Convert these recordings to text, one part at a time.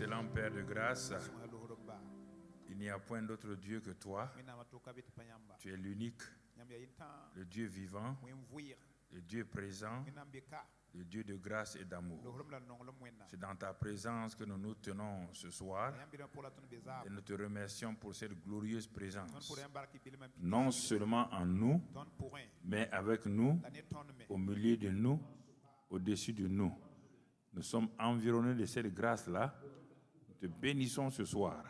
Excellent Père de grâce, il n'y a point d'autre Dieu que toi. Tu es l'unique, le Dieu vivant, le Dieu présent, le Dieu de grâce et d'amour. C'est dans ta présence que nous nous tenons ce soir et nous te remercions pour cette glorieuse présence. Non seulement en nous, mais avec nous, au milieu de nous, au-dessus de nous. Nous sommes environnés de cette grâce-là. Nous te bénissons ce soir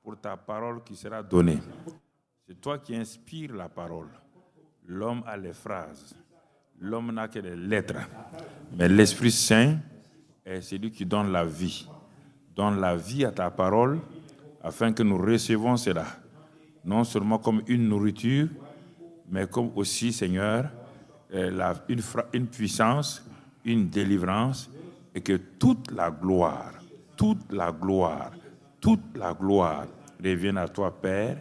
pour ta parole qui sera donnée. C'est toi qui inspires la parole. L'homme a les phrases. L'homme n'a que les lettres. Mais l'Esprit Saint est celui qui donne la vie. Donne la vie à ta parole afin que nous recevons cela. Non seulement comme une nourriture, mais comme aussi, Seigneur, une puissance, une délivrance, et que toute la gloire revienne à toi, Père,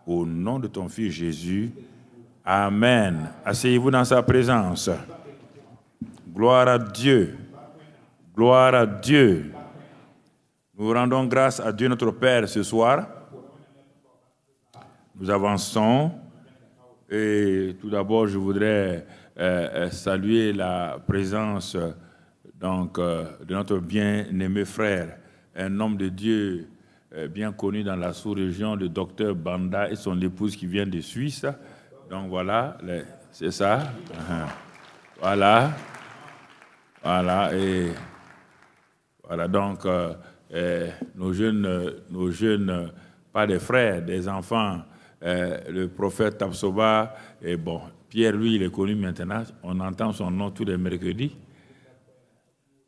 au nom de ton Fils Jésus. Amen. Asseyez-vous dans sa présence. Gloire à Dieu. Gloire à Dieu. Nous rendons grâce à Dieu notre Père ce soir. Nous avançons. Et tout d'abord, je voudrais saluer la présence de notre bien-aimé frère, un homme de Dieu bien connu dans la sous-région, le docteur Banda et son épouse qui vient de Suisse. Donc voilà, c'est ça. Voilà. Et voilà, donc nos jeunes, pas des frères, des enfants, le prophète Tapsoba, et bon, Pierre, lui, il est connu maintenant, on entend son nom tous les mercredis.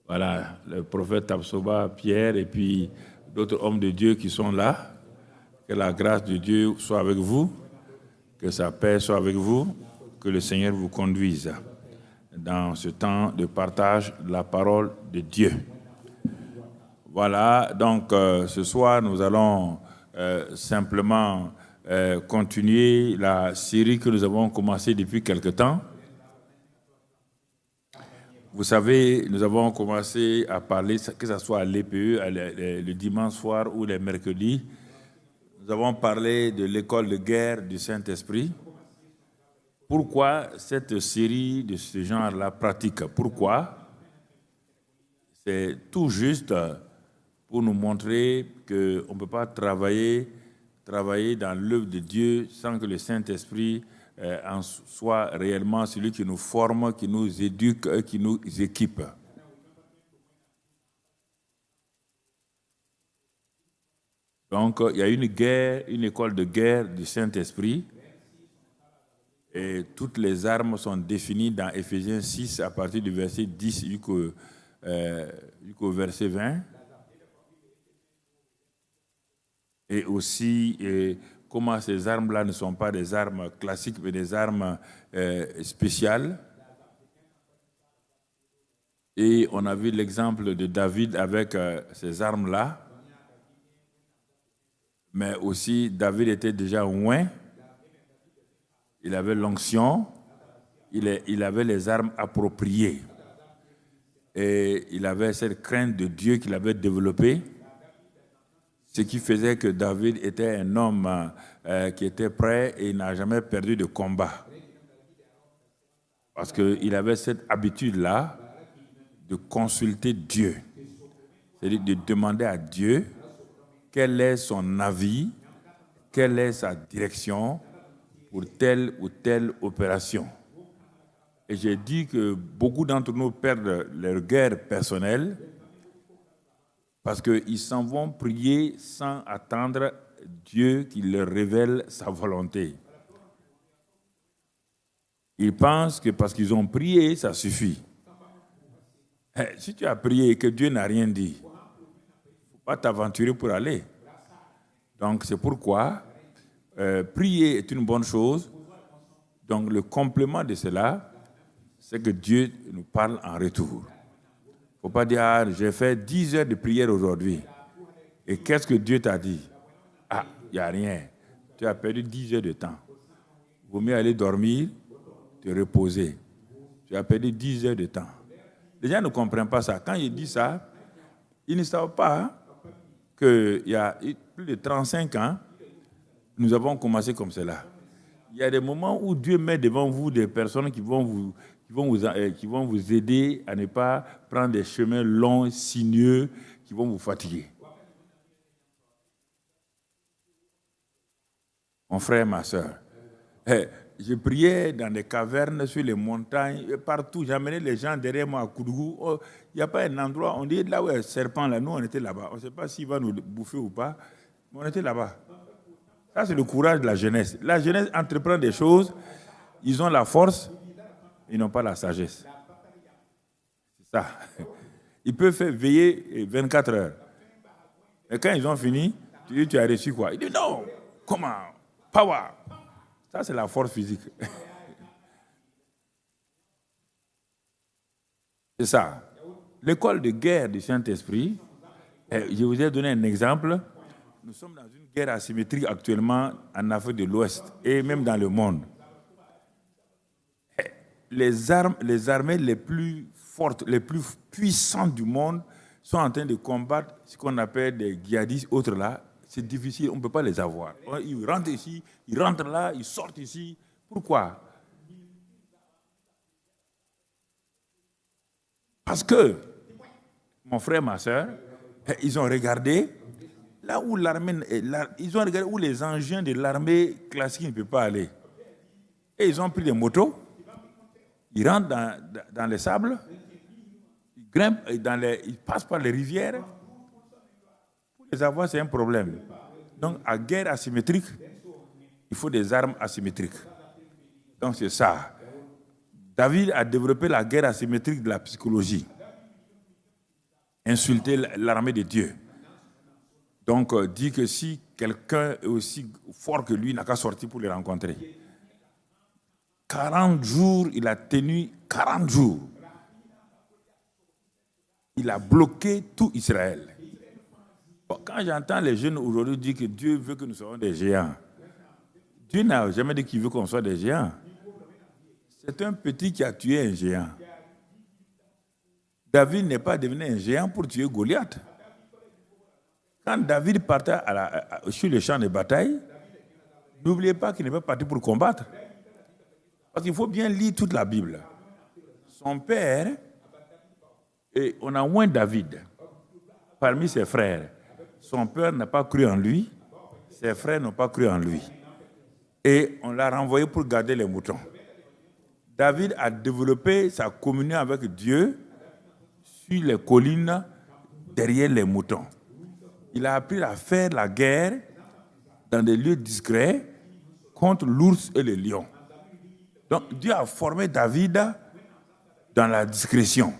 Voilà, le prophète Tapsoba, Pierre, et puis d'autres hommes de Dieu qui sont là. Que la grâce de Dieu soit avec vous, que sa paix soit avec vous, que le Seigneur vous conduise dans ce temps de partage de la parole de Dieu. Voilà, donc ce soir, nous allons simplement continuer la série que nous avons commencée depuis quelque temps. Vous savez, nous avons commencé à parler, que ce soit à l'EPE, le dimanche soir ou les mercredis. Nous avons parlé de l'école de guerre du Saint-Esprit. Pourquoi cette série de ce genre-là pratique? Pourquoi? C'est tout juste pour nous montrer qu'on ne peut pas travailler dans l'œuvre de Dieu sans que le Saint-Esprit en soit réellement celui qui nous forme, qui nous éduque, qui nous équipe. Donc, il y a une école de guerre du Saint-Esprit et toutes les armes sont définies dans Éphésiens 6 à partir du verset 10 jusqu'au verset 20. Et aussi, comment ces armes-là ne sont pas des armes classiques, mais des armes spéciales. Et on a vu l'exemple de David avec ces armes-là. Mais aussi, David était déjà oint. Il avait l'onction. Il avait les armes appropriées. Et il avait cette crainte de Dieu qu'il avait développée. Ce qui faisait que David était un homme qui était prêt et il n'a jamais perdu de combat. Parce qu'il avait cette habitude-là de consulter Dieu. C'est-à-dire de demander à Dieu quel est son avis, quelle est sa direction pour telle ou telle opération. Et j'ai dit que beaucoup d'entre nous perdent leur guerre personnelle parce qu'ils s'en vont prier sans attendre Dieu qui leur révèle sa volonté. Ils pensent que parce qu'ils ont prié, ça suffit. Si tu as prié et que Dieu n'a rien dit, il ne faut pas t'aventurer pour aller. Donc c'est pourquoi prier est une bonne chose. Donc le complément de cela, c'est que Dieu nous parle en retour. Il ne faut pas dire, j'ai fait 10 heures de prière aujourd'hui. Et qu'est-ce que Dieu t'a dit? Ah, il n'y a rien. Tu as perdu 10 heures de temps. Il vaut mieux aller dormir, te reposer. Tu as perdu 10 heures de temps. Les gens ne comprennent pas ça. Quand ils disent ça, ils ne savent pas. qu'il y a plus de 35 ans, nous avons commencé comme cela. Il y a des moments où Dieu met devant vous des personnes qui vont vous aider à ne pas prendre des chemins longs, sinueux, qui vont vous fatiguer. Mon frère, ma soeur, je priais dans des cavernes, sur les montagnes, partout. J'amenais les gens derrière moi à Koudougou. Oh, il n'y a pas un endroit, on dit là où il y a un serpent, là, nous on était là-bas. On ne sait pas s'il va nous bouffer ou pas, mais on était là-bas. Ça, c'est le courage de la jeunesse. La jeunesse entreprend des choses, ils ont la force, ils n'ont pas la sagesse. C'est ça. Ils peuvent faire veiller 24 heures. Et quand ils ont fini, tu dis, tu as reçu quoi? Il dit, non, comment? Power. Ça, c'est la force physique. C'est ça. L'école de guerre du Saint-Esprit, je vous ai donné un exemple. Nous sommes dans une guerre asymétrique actuellement en Afrique de l'Ouest et même dans le monde. Les armées les plus fortes, les plus puissantes du monde sont en train de combattre ce qu'on appelle des djihadistes, autres là. C'est difficile, on ne peut pas les avoir. Ils rentrent ici, ils rentrent là, ils sortent ici. Pourquoi? Parce que, mon frère, ma soeur, ils ont regardé là où l'armée, ils ont regardé où les engins de l'armée classique ne peuvent pas aller. Et ils ont pris des motos, ils rentrent dans les sables, ils grimpent, ils passent par les rivières. Pour les avoir, c'est un problème. Donc, à guerre asymétrique, il faut des armes asymétriques. Donc, c'est ça. David a développé la guerre asymétrique de la psychologie. Insulter l'armée de Dieu. Donc, dit que si quelqu'un est aussi fort que lui, il n'a qu'à sortir pour les rencontrer. 40 jours, il a tenu 40 jours. Il a bloqué tout Israël. Bon, quand j'entends les jeunes aujourd'hui dire que Dieu veut que nous soyons des géants, Dieu n'a jamais dit qu'il veut qu'on soit des géants. C'est un petit qui a tué un géant. David n'est pas devenu un géant pour tuer Goliath. Quand David partait sur le champ de bataille, n'oubliez pas qu'il n'est pas parti pour combattre. Parce qu'il faut bien lire toute la Bible. Son père, et on a moins David parmi ses frères. Son père n'a pas cru en lui, ses frères n'ont pas cru en lui. Et on l'a renvoyé pour garder les moutons. David a développé sa communion avec Dieu sur les collines derrière les moutons. Il a appris à faire la guerre dans des lieux discrets contre l'ours et le lion. Donc Dieu a formé David dans la discrétion.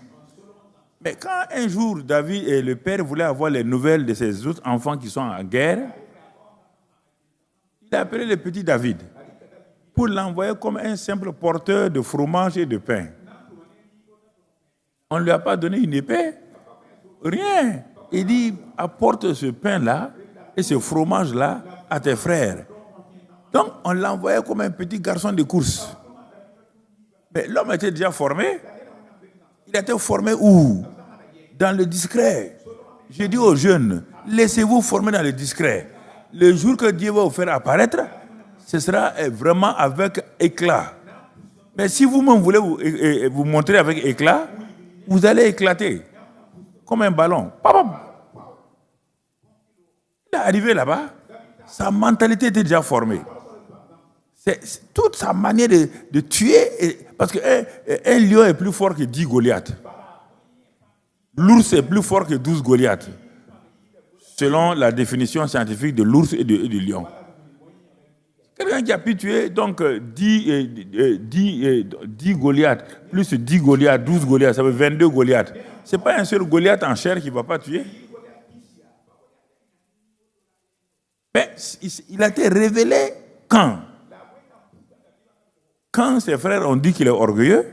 Mais quand un jour David et le père voulaient avoir les nouvelles de ses autres enfants qui sont en guerre, il a appelé le petit David pour l'envoyer comme un simple porteur de fromage et de pain. On ne lui a pas donné une épée, rien. Il dit, apporte ce pain-là et ce fromage-là à tes frères. Donc, on l'a envoyé comme un petit garçon de course. Mais l'homme était déjà formé. Il était formé où? Dans le discret. J'ai dit aux jeunes, laissez-vous former dans le discret. Le jour que Dieu va vous faire apparaître, ce sera vraiment avec éclat. Mais si vous-même voulez vous montrer avec éclat, vous allez éclater. Comme un ballon. Il est arrivé là-bas, sa mentalité était déjà formée. C'est toute sa manière de tuer, parce qu'un lion est plus fort que 10 Goliaths. L'ours est plus fort que 12 Goliaths, selon la définition scientifique de l'ours et du lion. Quelqu'un qui a pu tuer donc 10 Goliaths, plus 10 Goliaths, 12 Goliaths, ça veut 22 Goliaths. Ce n'est pas un seul Goliath en chair qui ne va pas tuer. Mais il a été révélé quand? Quand ses frères ont dit qu'il est orgueilleux,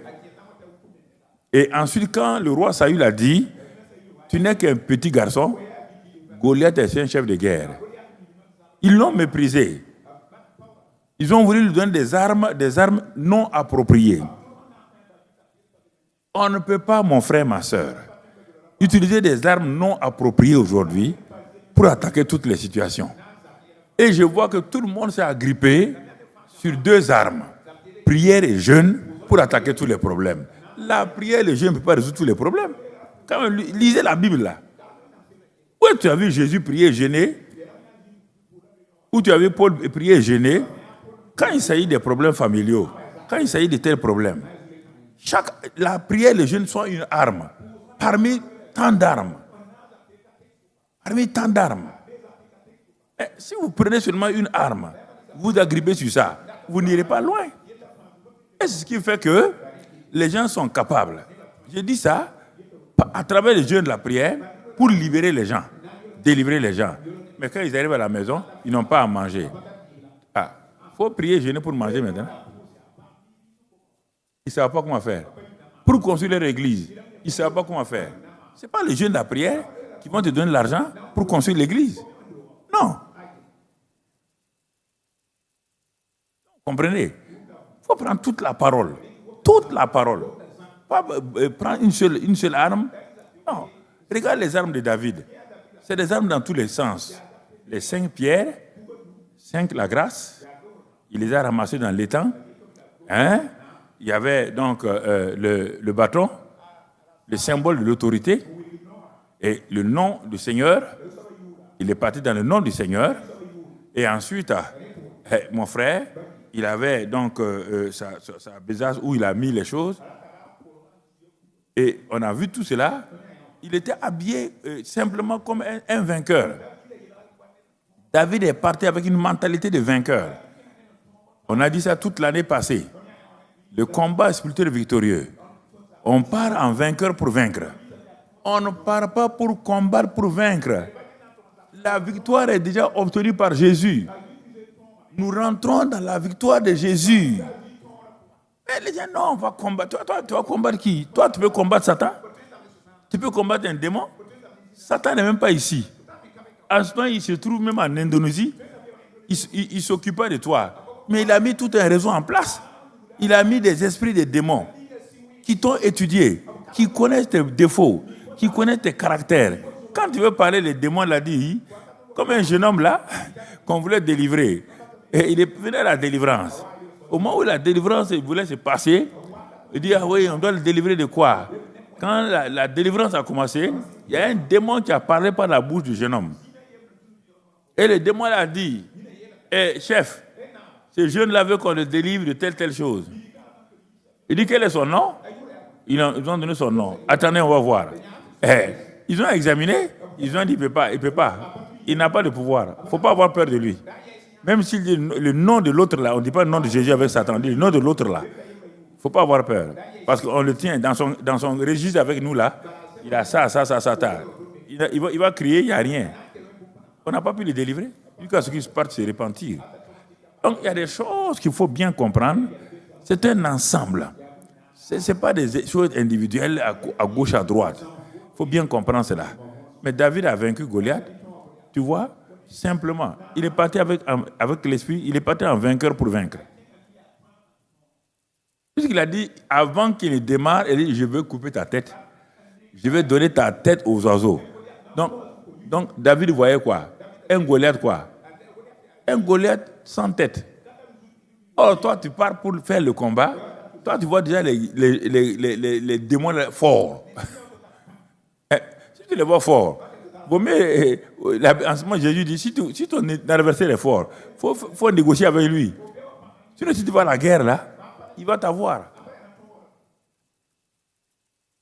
et ensuite quand le roi Saül a dit, tu n'es qu'un petit garçon, Goliath est un chef de guerre. Ils l'ont méprisé. Ils ont voulu lui donner des armes non appropriées. On ne peut pas, mon frère, ma soeur, utiliser des armes non appropriées aujourd'hui pour attaquer toutes les situations. Et je vois que tout le monde s'est agrippé sur 2 armes, prière et jeûne, pour attaquer tous les problèmes. La prière et le jeûne ne peuvent pas résoudre tous les problèmes. Quand même, lisez la Bible là. Où tu as vu Jésus prier et jeûner? Où tu as vu Paul prier et jeûner? Quand il s'agit des problèmes familiaux, quand il s'agit de tels problèmes, la prière et le jeûne sont une arme parmi tant d'armes. Parmi tant d'armes. Si vous prenez seulement une arme, vous agrippez sur ça, vous n'irez pas loin. Et c'est ce qui fait que les gens sont capables. Je dis ça à travers le jeûne de la prière pour libérer les gens, délivrer les gens. Mais quand ils arrivent à la maison, ils n'ont pas à manger. Il faut prier et jeûner pour manger maintenant. Ils ne savent pas comment faire. Pour construire leur église, ils ne savent pas comment faire. Ce n'est pas le jeûne de la prière qui vont te donner l'argent pour construire l'église. Non. Comprenez? Il faut prendre toute la parole. Toute la parole. Pas prendre une seule arme. Non. Regarde les armes de David. C'est des armes dans tous les sens. Les 5 pierres, 5 la grâce. Il les a ramassées dans l'étang. Il y avait donc le bâton, le symbole de l'autorité, et le nom du Seigneur. Il est parti dans le nom du Seigneur. Et ensuite, mon frère, il avait donc sa besace où il a mis les choses. Et on a vu tout cela. Il était habillé simplement comme un vainqueur. David est parti avec une mentalité de vainqueur. On a dit ça toute l'année passée. Le combat spirituel victorieux. On part en vainqueur pour vaincre. On ne part pas pour combattre pour vaincre. La victoire est déjà obtenue par Jésus. Nous rentrons dans la victoire de Jésus. Mais les gens, non, on va combattre. Toi, tu vas combattre qui? Toi, tu peux combattre Satan? Tu peux combattre un démon? Satan n'est même pas ici. En ce moment, il se trouve même en Indonésie. Il ne s'occupe pas de toi. Mais il a mis tout un réseau en place. Il a mis des esprits de démons qui t'ont étudié, qui connaissent tes défauts, qui connaissent tes caractères. Quand tu veux parler, les démons l'ont dit, comme un jeune homme là, qu'on voulait délivrer. Et il est venu à la délivrance. Au moment où la délivrance voulait se passer, il dit, ah oui, on doit le délivrer de quoi? Quand la délivrance a commencé, il y a un démon qui a parlé par la bouche du jeune homme. Et le démon a dit, chef, ce jeune-là veut qu'on le délivre de telle chose. Il dit, quel est son nom? Ils ont donné son nom. Attendez, on va voir. Ils ont examiné, ils ont dit, il ne peut pas. Il n'a pas de pouvoir. Il ne faut pas avoir peur de lui. Même s'il dit le nom de l'autre là, on ne dit pas le nom de Jésus avec Satan, on dit le nom de l'autre là. Il ne faut pas avoir peur. Parce qu'on le tient dans son registre avec nous là. Il a ça. Il va crier, il n'y a rien. On n'a pas pu le délivrer. Jusqu'à ce qu'il parte se repentir. Donc il y a des choses qu'il faut bien comprendre. C'est un ensemble. Ce n'est pas des choses individuelles à gauche, à droite. Il faut bien comprendre cela. Mais David a vaincu Goliath. Tu vois, simplement. Il est parti avec l'esprit, il est parti en vainqueur pour vaincre. Puisqu'il a dit, avant qu'il ne démarre, il dit, je veux couper ta tête. Je vais donner ta tête aux oiseaux. Donc David voyait quoi? Un Goliath quoi? Un Goliath sans tête. Or, toi, tu pars pour faire le combat. Toi, tu vois déjà les démons forts. Si tu les vois forts, en ce moment, Jésus dit, si ton adversaire est fort, il faut négocier avec lui. Sinon, si tu vas à la guerre, là, il va t'avoir.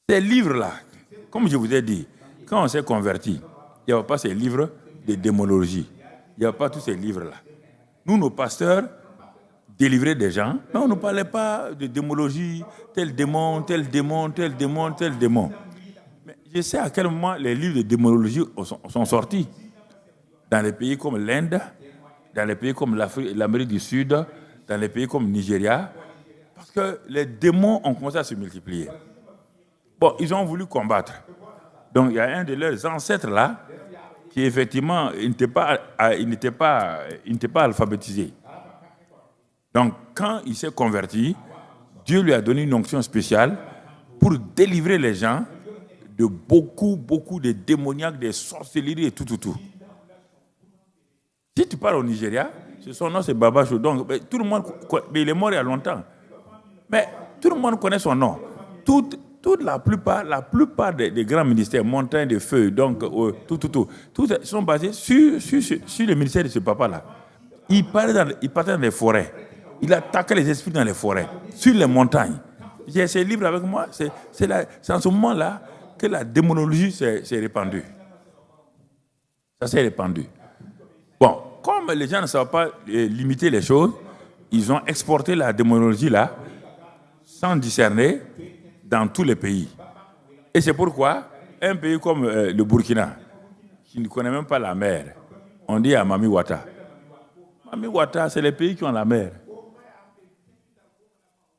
Ces livres-là, comme je vous ai dit, quand on s'est converti, il n'y avait pas ces livres de démonologie. Il n'y avait pas tous ces livres-là. Nous, nos pasteurs, délivraient des gens, mais on ne parlait pas de démonologie, tel démon. Mais je sais à quel moment les livres de démonologie sont sortis. Dans les pays comme l'Inde, dans les pays comme l'Amérique du Sud, dans les pays comme le Nigeria, parce que les démons ont commencé à se multiplier. Bon, ils ont voulu combattre. Donc, il y a un de leurs ancêtres là, qui effectivement, il n'était pas alphabétisé. Donc, quand il s'est converti, Dieu lui a donné une onction spéciale pour délivrer les gens de beaucoup de démoniaques, des sorcelleries et tout. Si tu pars au Nigeria, son nom c'est Baba Show. Donc, tout le monde, mais il est mort il y a longtemps. Mais tout le monde connaît son nom. La plupart des grands ministères, Montagne de Feu, donc tout sont basés sur le ministère de ce papa-là. Il partait dans les forêts. Il attaquait les esprits dans les forêts, sur les montagnes. J'ai ces livres avec moi. C'est en ce moment-là que la démonologie s'est répandue. Ça s'est répandu. Bon, comme les gens ne savent pas limiter les choses, ils ont exporté la démonologie là, sans discerner, dans tous les pays. Et c'est pourquoi un pays comme le Burkina, qui ne connaît même pas la mer, on dit à Mami Wata. Mami Wata, c'est les pays qui ont la mer.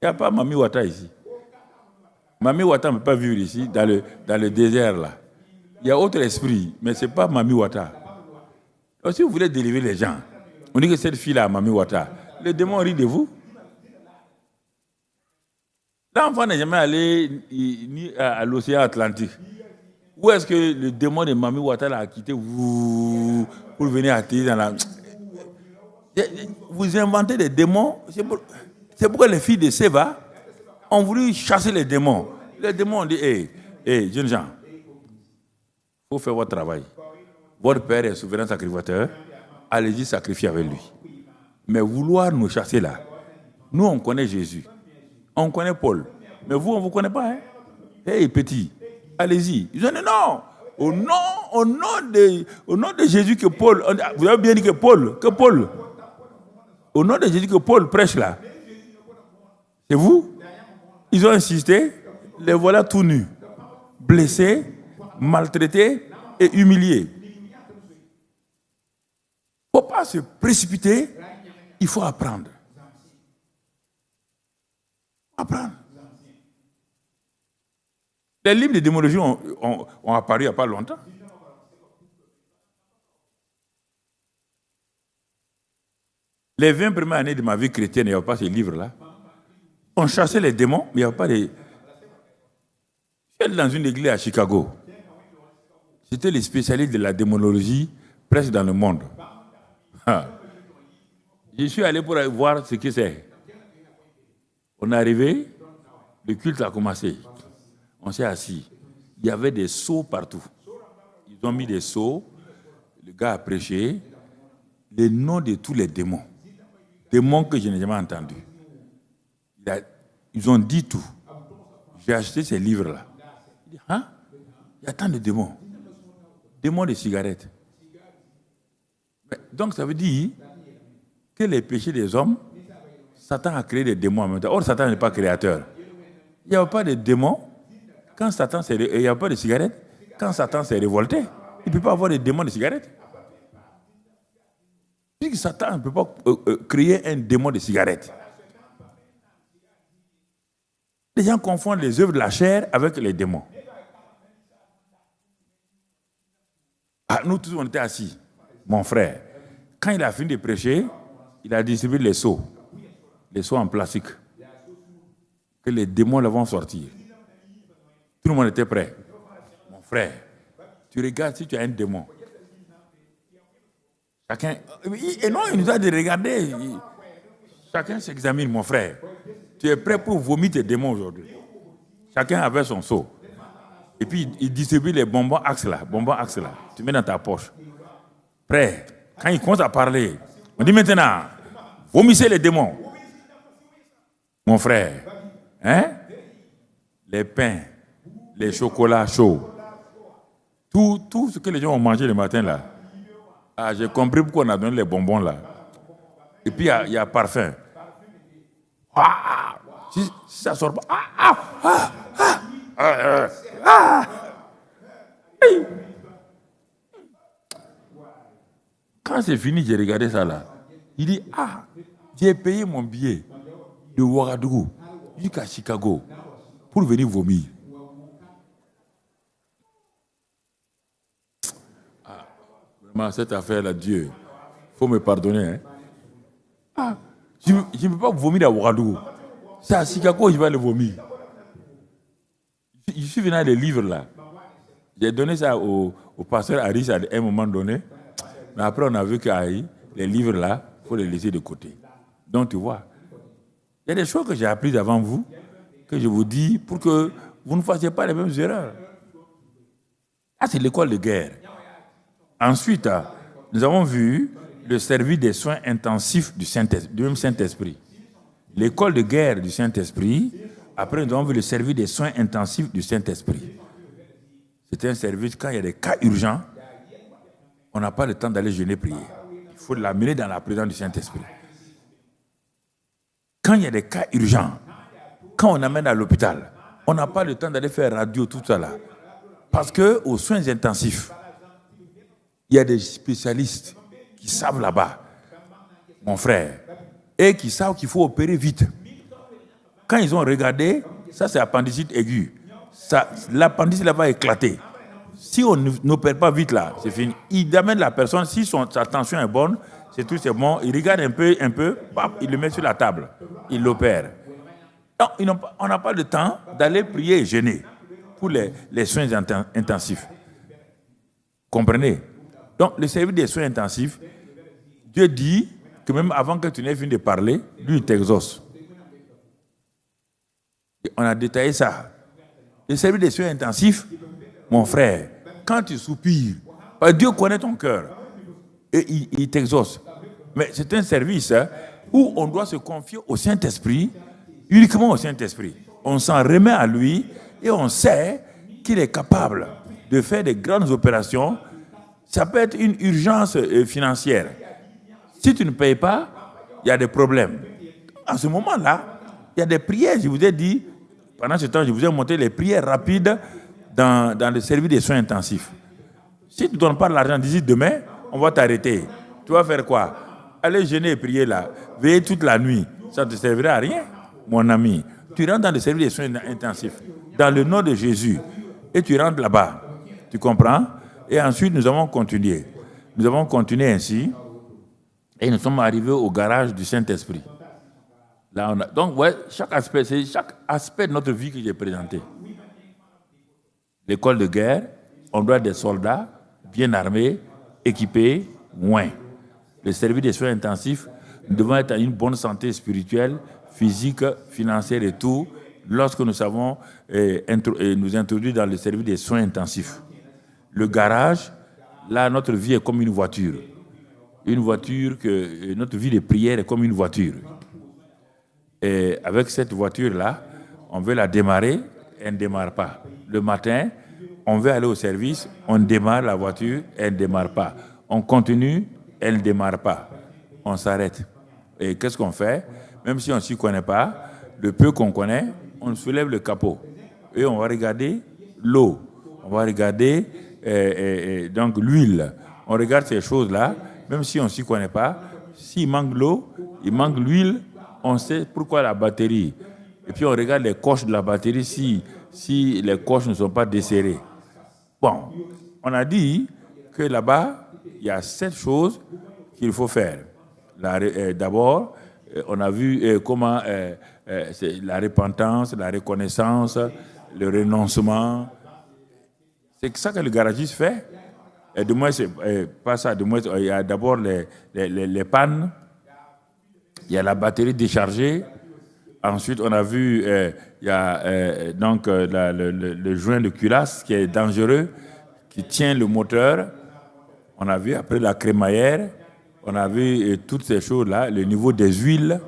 Il n'y a pas Mami Wata ici. Mami Wata ne peut pas vivre ici, dans le désert là. Il y a autre esprit, mais ce n'est pas Mami Wata. Donc, si vous voulez délivrer les gens, on dit que cette fille-là a Mami Wata. Le démon rit de vous. L'enfant n'est jamais allé ni à l'océan Atlantique. Où est-ce que le démon de Mami Wata l'a quitté pour venir atterrir dans la... Vous inventez des démons. C'est pourquoi les filles de Séva ont voulu chasser les démons. Les démons ont dit, hé, jeunes gens, il faut faire votre travail. Votre père est souverain sacrificateur, allez-y sacrifier avec lui. Mais vouloir nous chasser là, nous on connaît Jésus, on connaît Paul, mais vous on ne vous connaît pas. Hein? Hey petit, allez-y. Ils ont dit non, au nom de Jésus que Paul, vous avez bien dit que Paul, au nom de Jésus que Paul prêche là, c'est vous. Ils ont insisté, les voilà tout nus, blessés, maltraités et humiliés. Il ne faut pas se précipiter, il faut apprendre. Les livres de démonologie ont apparu il n'y a pas longtemps. Les 20 premières années de ma vie chrétienne, il n'y avait pas ces livres-là. On chassait les démons, mais il n'y avait pas de... J'étais dans une église à Chicago. C'était les spécialistes de la démonologie presque dans le monde. Je suis allé pour voir ce que c'est. On est arrivé, le culte a commencé. On s'est assis. Il y avait des seaux partout. Ils ont mis des seaux. Le gars a prêché les noms de tous les démons. Démons que je n'ai jamais entendus. Ils ont dit tout. J'ai acheté ces livres-là. Il dit, hein? Il y a tant de démons. Démons de cigarettes. Donc ça veut dire que les péchés des hommes, Satan a créé des démons en même temps. Or, Satan n'est pas créateur. Il n'y a pas de démons. Quand Satan il n'y a pas de cigarettes. Quand Satan s'est révolté, il ne peut pas avoir des démons de cigarettes. Puisque Satan ne peut pas créer un démon de cigarettes. Les gens confondent les œuvres de la chair avec les démons. Nous tous, on était assis. Mon frère, quand il a fini de prêcher, il a distribué les seaux en plastique, que les démons là vont sortir. Tout le monde était prêt. Mon frère, tu regardes si tu as un démon. Chacun, et non, il nous a dit de regarder. Chacun s'examine, mon frère. Tu es prêt pour vomir tes démons aujourd'hui. Chacun avait son seau. Et puis, il distribue les bonbons Axe là. Tu mets dans ta poche. Prêt. Quand il commence à parler, on dit maintenant, vomissez les démons. Mon frère, hein? Les pains, les chocolats chauds, tout ce que les gens ont mangé le matin là. J'ai compris pourquoi on a donné les bonbons là. Et puis, il y a parfum. Si ça sort pas. Quand c'est fini, j'ai regardé ça là. Il dit, j'ai payé mon billet de Ouagadougou jusqu'à Chicago pour venir vomir. Vraiment, cette affaire-là, Dieu, il faut me pardonner. Hein? Je ne peux pas vomir à Ouagadougou. C'est à Chicago que je vais le vomir. Je suis venu à les livres là. J'ai donné ça au pasteur Harris à un moment donné. Mais après, on a vu les livres là, il faut les laisser de côté. Donc tu vois, il y a des choses que j'ai apprises avant vous, que je vous dis pour que vous ne fassiez pas les mêmes erreurs. Ah, c'est l'école de guerre. Ensuite, nous avons vu le service des soins intensifs du même Saint-Esprit. L'école de guerre du Saint-Esprit. Après, nous avons vu le service des soins intensifs du Saint-Esprit. C'est un service, quand il y a des cas urgents, on n'a pas le temps d'aller jeûner, prier. Il faut l'amener dans la présence du Saint-Esprit. Quand il y a des cas urgents, quand on amène à l'hôpital, on n'a pas le temps d'aller faire radio, tout ça là. Parce qu'aux soins intensifs, il y a des spécialistes qui savent là-bas, mon frère, et qui savent qu'il faut opérer vite. Quand ils ont regardé, ça c'est appendicite aiguë. L'appendicite là va éclater. Si on n'opère pas vite là, c'est fini. Il amène la personne, si sa tension est bonne, c'est tout, c'est bon. Il regarde un peu, paf, il le met sur la table. Il l'opère. Donc, on n'a pas le temps d'aller prier et jeûner pour les soins intensifs. Comprenez? Donc, le service des soins intensifs, Dieu dit que même avant que tu n'aies fini de parler, lui, il t'exauce. On a détaillé ça. Le service des soins intensifs, mon frère, quand tu soupires, Dieu connaît ton cœur et il t'exauce. Mais c'est un service où on doit se confier au Saint-Esprit, uniquement au Saint-Esprit. On s'en remet à lui et on sait qu'il est capable de faire des grandes opérations. Ça peut être une urgence financière. Si tu ne payes pas, il y a des problèmes. À ce moment-là, il y a des prières, je vous ai dit, pendant ce temps, je vous ai montré les prières rapides dans le service des soins intensifs. Si tu ne donnes pas l'argent d'ici demain, on va t'arrêter. Tu vas faire quoi? Aller jeûner et prier là, veiller toute la nuit. Ça ne te servira à rien, mon ami. Tu rentres dans le service des soins intensifs, dans le nom de Jésus, et tu rentres là-bas. Tu comprends? Et ensuite, nous avons continué. Nous avons continué ainsi, et nous sommes arrivés au garage du Saint-Esprit. Là, donc, ouais, chaque aspect de notre vie que j'ai présenté. L'école de guerre, on doit être des soldats bien armés, équipés, moins. Le service des soins intensifs, nous devons être en une bonne santé spirituelle, physique, financière et tout, lorsque nous savons nous introduire dans le service des soins intensifs. Le garage, là, notre vie est comme une voiture. Notre vie de prière est comme une voiture. Et avec cette voiture-là, on veut la démarrer, elle ne démarre pas. Le matin, on veut aller au service, on démarre la voiture, elle ne démarre pas. On continue, elle ne démarre pas. On s'arrête. Et qu'est-ce qu'on fait? Même si on ne s'y connaît pas, le peu qu'on connaît, on soulève le capot. Et on va regarder l'eau. On va regarder donc l'huile. On regarde ces choses-là, même si on ne s'y connaît pas. S'il manque l'eau, il manque l'huile, on sait pourquoi la batterie. Et puis on regarde les coches de la batterie si les coches ne sont pas desserrées. Bon, on a dit que là-bas, il y a 7 choses qu'il faut faire. D'abord, on a vu comment c'est la repentance, la reconnaissance, le renoncement. C'est ça que le garagiste fait. Et de moins, c'est pas ça. De moins, il y a d'abord les pannes. Il y a la batterie déchargée. Ensuite, on a vu il y a donc le joint de culasse qui est dangereux, qui tient le moteur. On a vu après la crémaillère. On a vu toutes ces choses-là, le niveau des huiles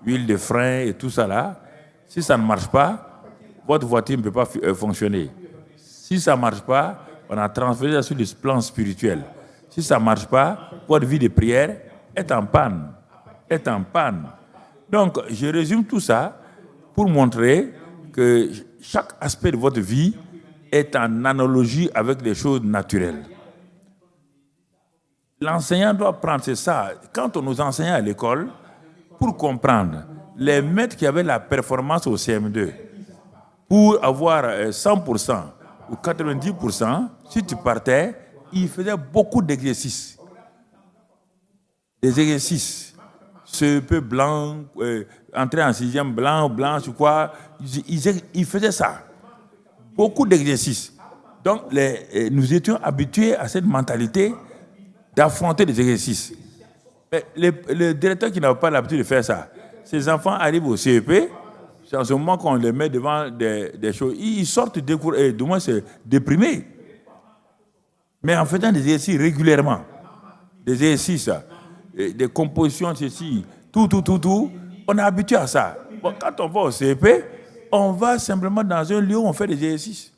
de frein et tout ça là. Si ça ne marche pas, votre voiture ne peut pas fonctionner. Si ça ne marche pas, on a transféré ça sur le plan spirituel. Si ça ne marche pas, votre vie de prière est en panne. Donc, je résume tout ça pour montrer que chaque aspect de votre vie est en analogie avec les choses naturelles. L'enseignant doit prendre, c'est ça. Quand on nous enseignait à l'école, pour comprendre, les maîtres qui avaient la performance au CM2, pour avoir 100% ou 90%, si tu partais, ils faisaient beaucoup d'exercices. Des exercices. Ce peu blanc, entrer en 6e blanc, sur quoi, ils faisaient ça. Beaucoup d'exercices. Donc, nous étions habitués à cette mentalité d'affronter des exercices. Mais le directeur qui n'a pas l'habitude de faire ça, ces enfants arrivent au CEP, c'est en ce moment qu'on les met devant des choses. Ils sortent découragés, du moins c'est déprimés. Mais en faisant des exercices régulièrement, des exercices, des compositions, ceci, tout, on est habitué à ça. Bon, quand on va au CEP, on va simplement dans un lieu où on fait des exercices.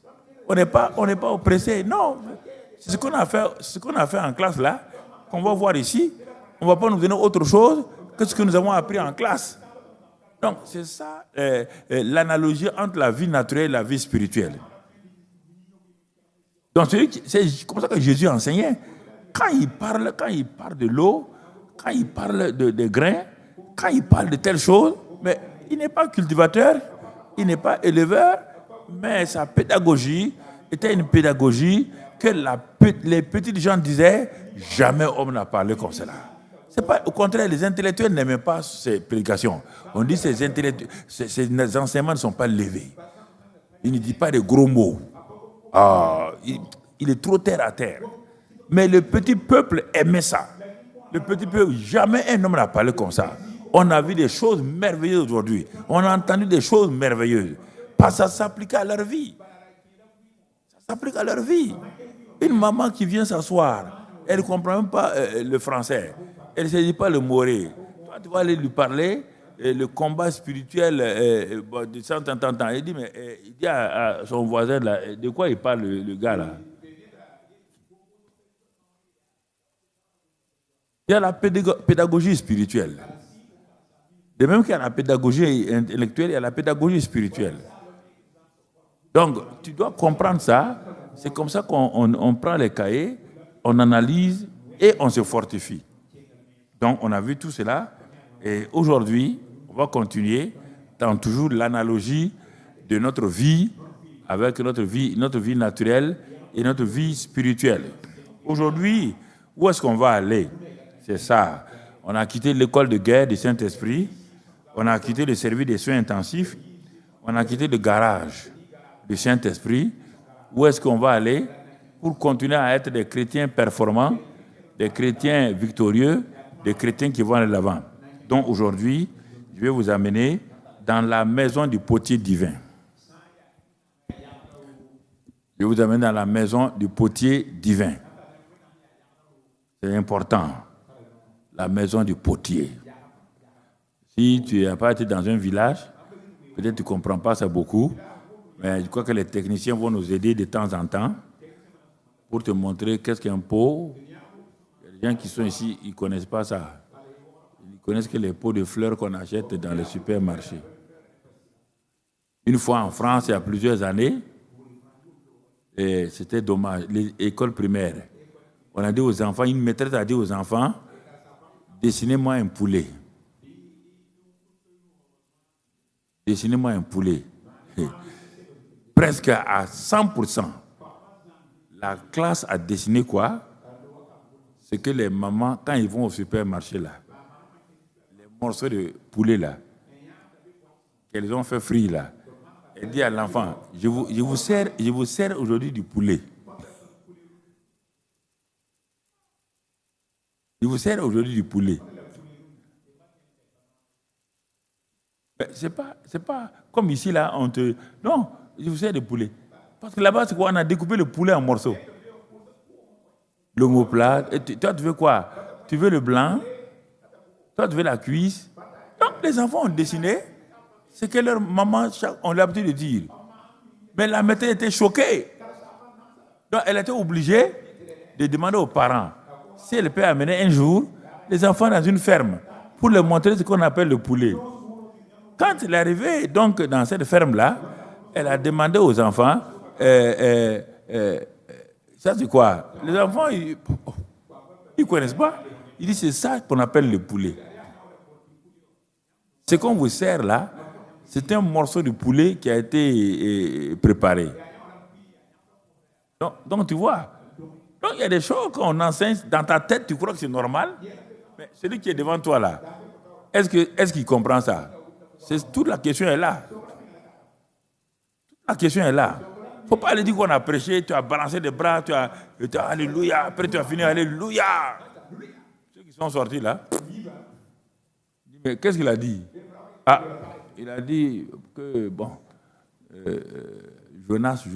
On n'est pas oppressé. Non, c'est ce qu'on a fait en classe là, qu'on va voir ici. On ne va pas nous donner autre chose que ce que nous avons appris en classe. Donc, c'est ça l'analogie entre la vie naturelle et la vie spirituelle. Donc, c'est comme ça que Jésus enseignait. Quand il parle de l'eau, quand il parle de grains, quand il parle de telle chose, mais il n'est pas cultivateur, il n'est pas éleveur, mais sa pédagogie était une pédagogie que les petits gens disaient, jamais homme n'a parlé comme cela. C'est pas, au contraire, les intellectuels n'aimaient pas ces prédications. On dit que ces enseignements ne sont pas levés. Il ne dit pas de gros mots. Il est trop terre à terre. Mais le petit peuple aimait ça. Le petit peuple, jamais un homme n'a parlé comme ça. On a vu des choses merveilleuses aujourd'hui. On a entendu des choses merveilleuses. Parce que ça s'applique à leur vie. Ça s'applique à leur vie. Une maman qui vient s'asseoir, elle ne comprend même pas le français. Elle ne sait pas le moré. Toi, tu vas aller lui parler, le combat spirituel de 100 ans. Il dit à son voisin, là, de quoi il parle, le gars là? Il y a la pédagogie spirituelle. De même qu'il y a la pédagogie intellectuelle, il y a la pédagogie spirituelle. Donc, tu dois comprendre ça. C'est comme ça qu'on prend les cahiers, on analyse et on se fortifie. Donc, on a vu tout cela. Et aujourd'hui, on va continuer dans toujours l'analogie de notre vie avec notre vie naturelle et notre vie spirituelle. Aujourd'hui, où est-ce qu'on va aller? C'est ça. On a quitté l'école de guerre du Saint-Esprit. On a quitté le service des soins intensifs. On a quitté le garage du Saint-Esprit. Où est-ce qu'on va aller pour continuer à être des chrétiens performants, des chrétiens victorieux, des chrétiens qui vont aller de l'avant? Donc aujourd'hui, je vais vous amener dans la maison du potier divin. Je vais vous amener dans la maison du potier divin. C'est important. La maison du potier. Si tu n'as pas été dans un village, peut-être tu ne comprends pas ça beaucoup, mais je crois que les techniciens vont nous aider de temps en temps pour te montrer qu'est-ce qu'un pot. Les gens qui sont ici, ils ne connaissent pas ça. Ils connaissent que les pots de fleurs qu'on achète dans les supermarchés. Une fois en France, il y a plusieurs années, et c'était dommage, l'école primaire, on a dit aux enfants, une maîtresse a dit aux enfants, dessinez-moi un poulet. Dessinez-moi un poulet. Presque à 100%. La classe a dessiné quoi? C'est que les mamans, quand ils vont au supermarché, là, les morceaux de poulet, là, qu'elles ont fait frire, là, elle dit à l'enfant, je vous sers aujourd'hui du poulet. Je vous sers aujourd'hui du poulet. C'est pas comme ici, là, on te... Non, je vous sers du poulet. Parce que là-bas, c'est quoi? On a découpé le poulet en morceaux. L'omoplate. Et toi, tu veux quoi? Tu veux le blanc? Toi, tu veux la cuisse? Donc, les enfants ont dessiné ce que leur maman ont l'habitude de dire. Mais la maîtresse était choquée. Donc, elle était obligée de demander aux parents si elle peut amener un jour les enfants dans une ferme pour leur montrer ce qu'on appelle le poulet. Quand elle est arrivée donc, dans cette ferme-là, elle a demandé aux enfants, ça c'est quoi? Les enfants, ils ne connaissent pas. Ils disent, c'est ça qu'on appelle le poulet. Ce qu'on vous sert là, c'est un morceau de poulet qui a été préparé. Donc tu vois, donc il y a des choses qu'on enseigne dans ta tête, tu crois que c'est normal, mais celui qui est devant toi là, est-ce qu'il comprend ça? Toute la question est là. La question est là. Il ne faut pas aller dire qu'on a prêché, tu as balancé des bras, tu as alléluia, après tu as fini alléluia. Ceux qui sont sortis là, Mais qu'est-ce qu'il a dit? Ah, il a dit que, bon, Jonas.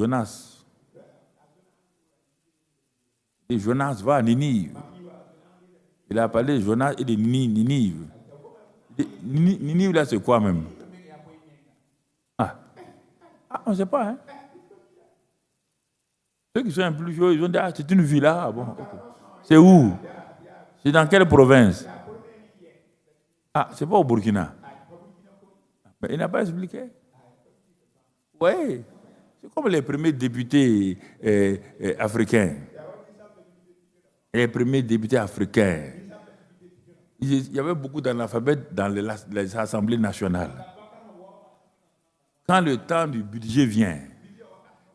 Et Jonas va à Ninive. Il a parlé de Jonas et de Ninive. Ninive, là, c'est quoi même? On ne sait pas, hein? Ceux qui sont un peu plus vieux, ils ont dit, c'est une ville là. Bon, okay. C'est où? C'est dans quelle province? C'est pas au Burkina. Mais il n'a pas expliqué. Oui. C'est comme les premiers députés africains. Les premiers députés africains. Il y avait beaucoup d'analphabètes dans les assemblées nationales. Quand le temps du budget vient,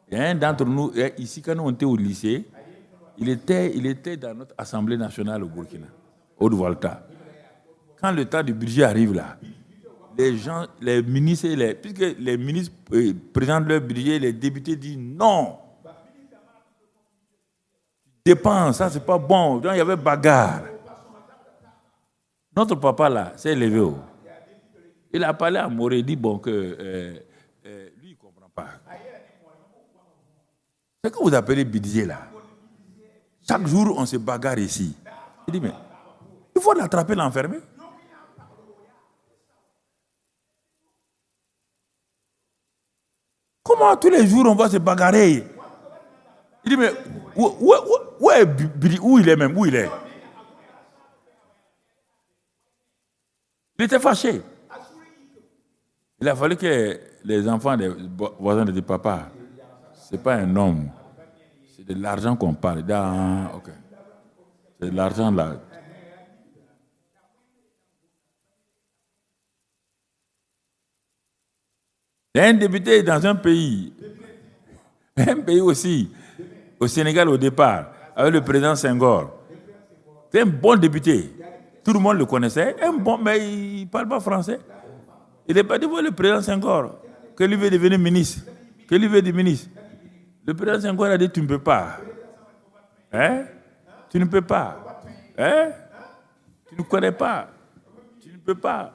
il y a un d'entre nous, ici, quand nous étions au lycée, il était dans notre assemblée nationale au Burkina, Haute-Volta. Quand le temps du budget arrive là, les gens, les ministres, puisque les ministres présentent leur budget, les députés disent non. Dépense, ça c'est pas bon. Donc il y avait bagarre. Notre papa là s'est levé. Il a parlé à Moré, il dit bon que lui il ne comprend pas. C'est que vous appelez budget là. Chaque jour on se bagarre ici. Il dit mais il faut l'attraper, l'enfermer. Comment tous les jours on va se bagarrer? Il dit mais où il est même? Où il est? Il était fâché. Il a fallu que les enfants des voisins disent papa, ce n'est pas un homme, c'est de l'argent qu'on parle. Ok. C'est de l'argent là. Il y a un député dans un pays aussi, au Sénégal au départ, avec le président Senghor. C'est un bon député. Tout le monde le connaissait. Mais il ne parle pas français. Il n'est pas dit, le président Senghor, que lui veut devenir ministre. Que lui veut devenir ministre. Le président Senghor a dit, tu ne peux pas. Hein? Tu ne peux pas. Hein? Tu ne connais pas. Tu ne peux pas.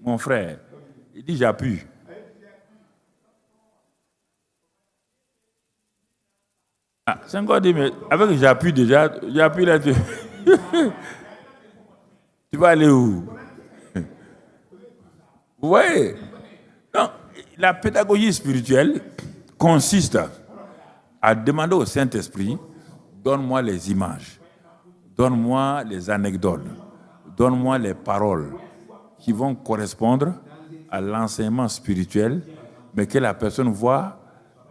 Mon frère, il dit, j'appuie. Senghor dit, mais avec j'appuie déjà, j'appuie là. Tu vas aller où? Vous voyez? Non, la pédagogie spirituelle consiste à demander au Saint-Esprit, donne-moi les images, donne-moi les anecdotes, donne-moi les paroles qui vont correspondre à l'enseignement spirituel, mais que la personne voit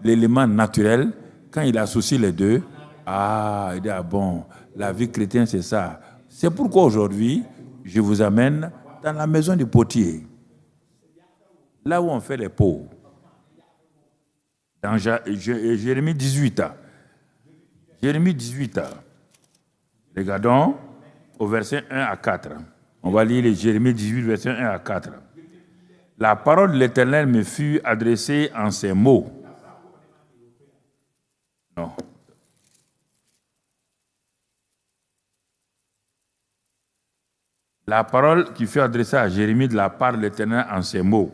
l'élément naturel. Quand il associe les deux, il dit, bon, la vie chrétienne, c'est ça. C'est pourquoi aujourd'hui, je vous amène dans la maison du potier. Là où on fait les pots. Dans Jérémie 18. Jérémie 18. Regardons au verset 1 à 4. On va lire les Jérémie 18, verset 1 à 4. La parole de l'Éternel me fut adressée en ces mots. Non. La parole qui fut adressée à Jérémie de la part de l'Éternel en ces mots.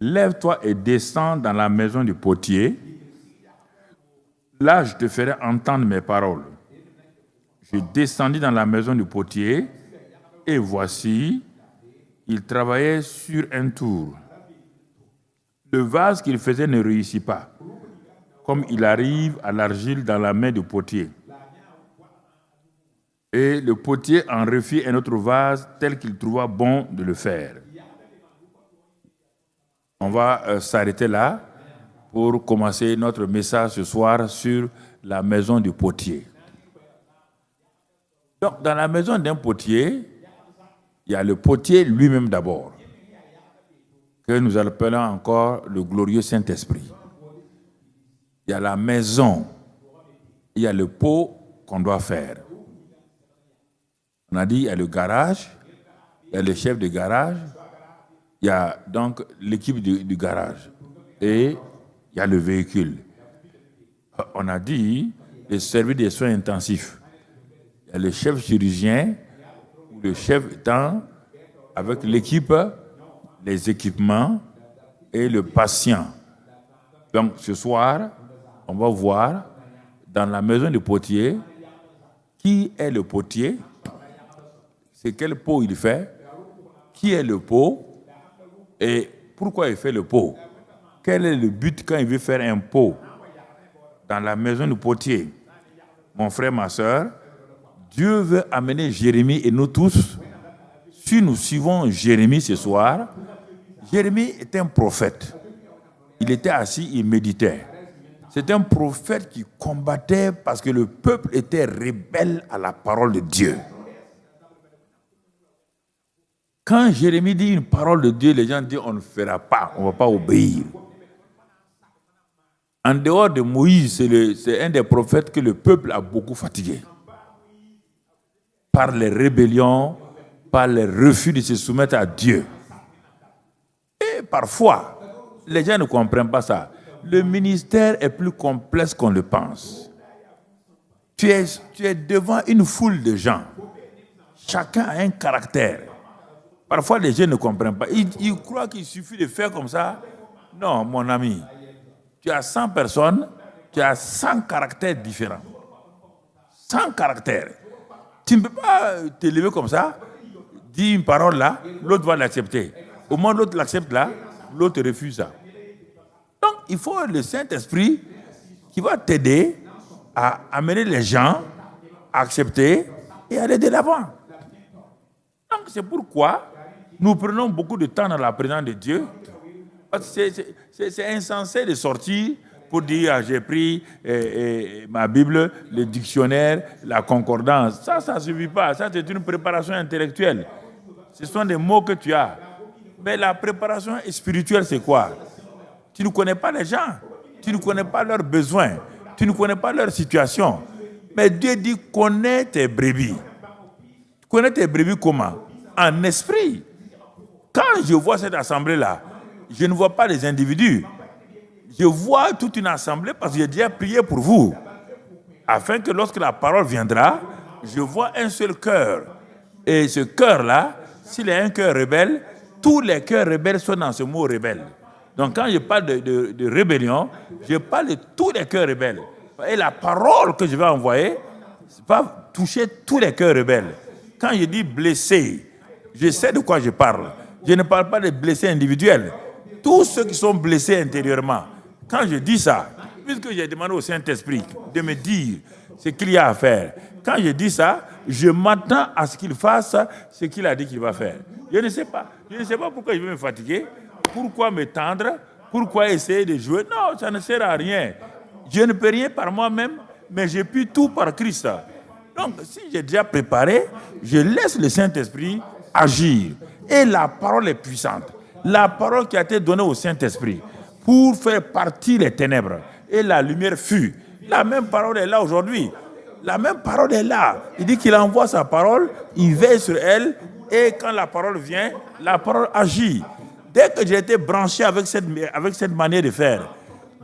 Lève-toi et descends dans la maison du potier. Là, je te ferai entendre mes paroles. Je descendis dans la maison du potier et voici, il travaillait sur un tour. Le vase qu'il faisait ne réussit pas, comme il arrive à l'argile dans la main du potier. Et le potier en refit un autre vase tel qu'il trouva bon de le faire. On va s'arrêter là pour commencer notre message ce soir sur la maison du potier. Donc, dans la maison d'un potier, il y a le potier lui-même d'abord, que nous appelons encore le glorieux Saint-Esprit. Il y a la maison, il y a le pot qu'on doit faire. On a dit, il y a le garage, il y a le chef de garage, il y a donc l'équipe du garage et il y a le véhicule. On a dit, le service des soins intensifs. Il y a le chef chirurgien, ou le chef étant avec l'équipe, les équipements et le patient. Donc ce soir, on va voir dans la maison du potier qui est le potier, c'est quel pot il fait, qui est le pot et pourquoi il fait le pot. Quel est le but quand il veut faire un pot dans la maison du potier. Mon frère, ma soeur, Dieu veut amener Jérémie et nous tous. Si nous suivons Jérémie ce soir, Jérémie est un prophète. Il était assis, il méditait. C'est un prophète qui combattait parce que le peuple était rebelle à la parole de Dieu. Quand Jérémie dit une parole de Dieu, les gens disent on ne fera pas, on ne va pas obéir. En dehors de Moïse, c'est un des prophètes que le peuple a beaucoup fatigué. Par les rébellions, par les refus de se soumettre à Dieu. Et parfois, les gens ne comprennent pas ça. Le ministère est plus complexe qu'on le pense. Tu es devant une foule de gens. Chacun a un caractère. Parfois, les gens ne comprennent pas. Ils croient qu'il suffit de faire comme ça. Non, mon ami. Tu as 100 personnes, tu as 100 caractères différents. 100 caractères. Tu ne peux pas te lever comme ça, dire une parole là, l'autre va l'accepter. Au moins l'autre l'accepte là, l'autre refuse ça. Donc, il faut le Saint-Esprit qui va t'aider à amener les gens à accepter et aller de l'avant. Donc, c'est pourquoi nous prenons beaucoup de temps dans la présence de Dieu. Parce que c'est insensé de sortir pour dire j'ai pris ma Bible, le dictionnaire, la concordance. Ça ne suffit pas. Ça, c'est une préparation intellectuelle. Ce sont des mots que tu as. Mais la préparation spirituelle, c'est quoi? Tu ne connais pas les gens. Tu ne connais pas leurs besoins. Tu ne connais pas leur situation. Mais Dieu dit connais tes brebis. Connais tes brebis comment? En esprit. Quand je vois cette assemblée-là, je ne vois pas les individus. Je vois toute une assemblée parce que j'ai déjà prié pour vous. Afin que lorsque la parole viendra, je vois un seul cœur. Et ce cœur-là, s'il est un cœur rebelle, tous les cœurs rebelles sont dans ce mot rebelle. Donc quand je parle de rébellion, je parle de tous les cœurs rebelles. Et la parole que je vais envoyer va toucher tous les cœurs rebelles. Quand je dis blessé, je sais de quoi je parle. Je ne parle pas de blessés individuels. Tous ceux qui sont blessés intérieurement. Quand je dis ça, puisque j'ai demandé au Saint-Esprit de me dire ce qu'il y a à faire, quand je dis ça, je m'attends à ce qu'il fasse ce qu'il a dit qu'il va faire. Je ne sais pas pourquoi je vais me fatiguer, pourquoi me tendre, pourquoi essayer de jouer. Non, ça ne sert à rien. Je ne peux rien par moi-même, mais je puis tout par Christ. Donc, si j'ai déjà préparé, je laisse le Saint-Esprit agir. Et la parole est puissante. La parole qui a été donnée au Saint-Esprit pour faire partir les ténèbres. Et la lumière fut. La même parole est là aujourd'hui. La même parole est là. Il dit qu'il envoie sa parole, il veille sur elle, et quand la parole vient, la parole agit. Dès que j'ai été branché avec cette manière de faire,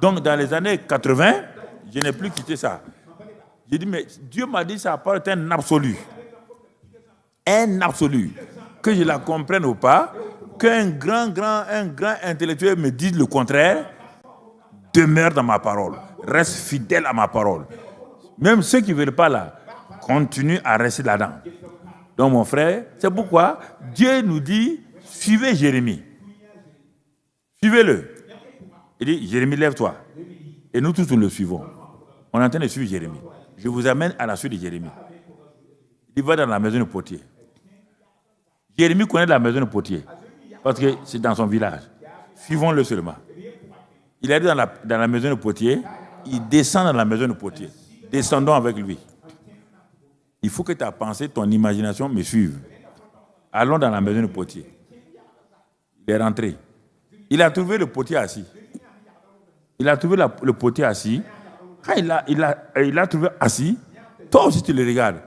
donc dans les années 80, je n'ai plus quitté ça. J'ai dit, mais Dieu m'a dit que sa parole est un absolu. Un absolu. Que je la comprenne ou pas, qu'un grand intellectuel me dise le contraire, demeure dans ma parole. Reste fidèle à ma parole. Même ceux qui ne veulent pas là, continuent à rester là-dedans. Donc mon frère, c'est pourquoi Dieu nous dit, suivez Jérémie. Suivez-le. Il dit, Jérémie, lève-toi. Et nous tous, nous le suivons. On est en train de suivre Jérémie. Je vous amène à la suite de Jérémie. Il va dans la maison du potier. Jérémie connaît la maison du potier. Parce que c'est dans son village. Suivons-le seulement. Il arrive dans la maison du potier. Il descend dans la maison du potier. Descendons avec lui. Il faut que ta pensée, ton imagination me suivent. Allons dans la maison du potier. Il est rentré. Il a trouvé le potier assis. Il a trouvé le potier assis. Quand il a trouvé assis, toi aussi tu le regardes.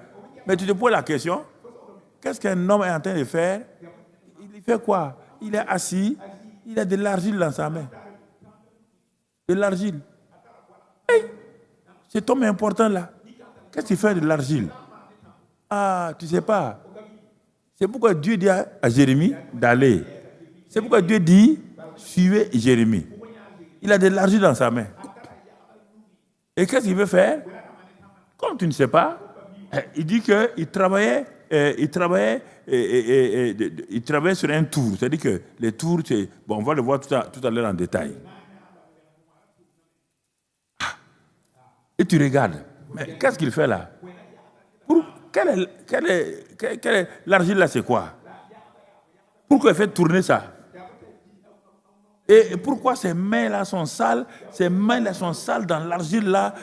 Mais tu te poses la question, qu'est-ce qu'un homme est en train de faire? Il fait quoi? Il est assis, il a de l'argile dans sa main. De l'argile. Hey, cet homme est important là. Qu'est-ce qu'il fait de l'argile? Ah, tu ne sais pas. C'est pourquoi Dieu dit à Jérémie d'aller. C'est pourquoi Dieu dit, suivez Jérémie. Il a de l'argile dans sa main. Et qu'est-ce qu'il veut faire? Comme tu ne sais pas, il dit qu'il travaillait, il travaillait sur un tour. C'est-à-dire que les tours, bon, on va le voir tout à l'heure en détail. Et tu regardes. Mais qu'est-ce qu'il fait là? L'argile là, c'est quoi? Pourquoi il fait tourner ça? Et pourquoi ces mains-là sont sales? Ces mains-là sont sales dans l'argile là,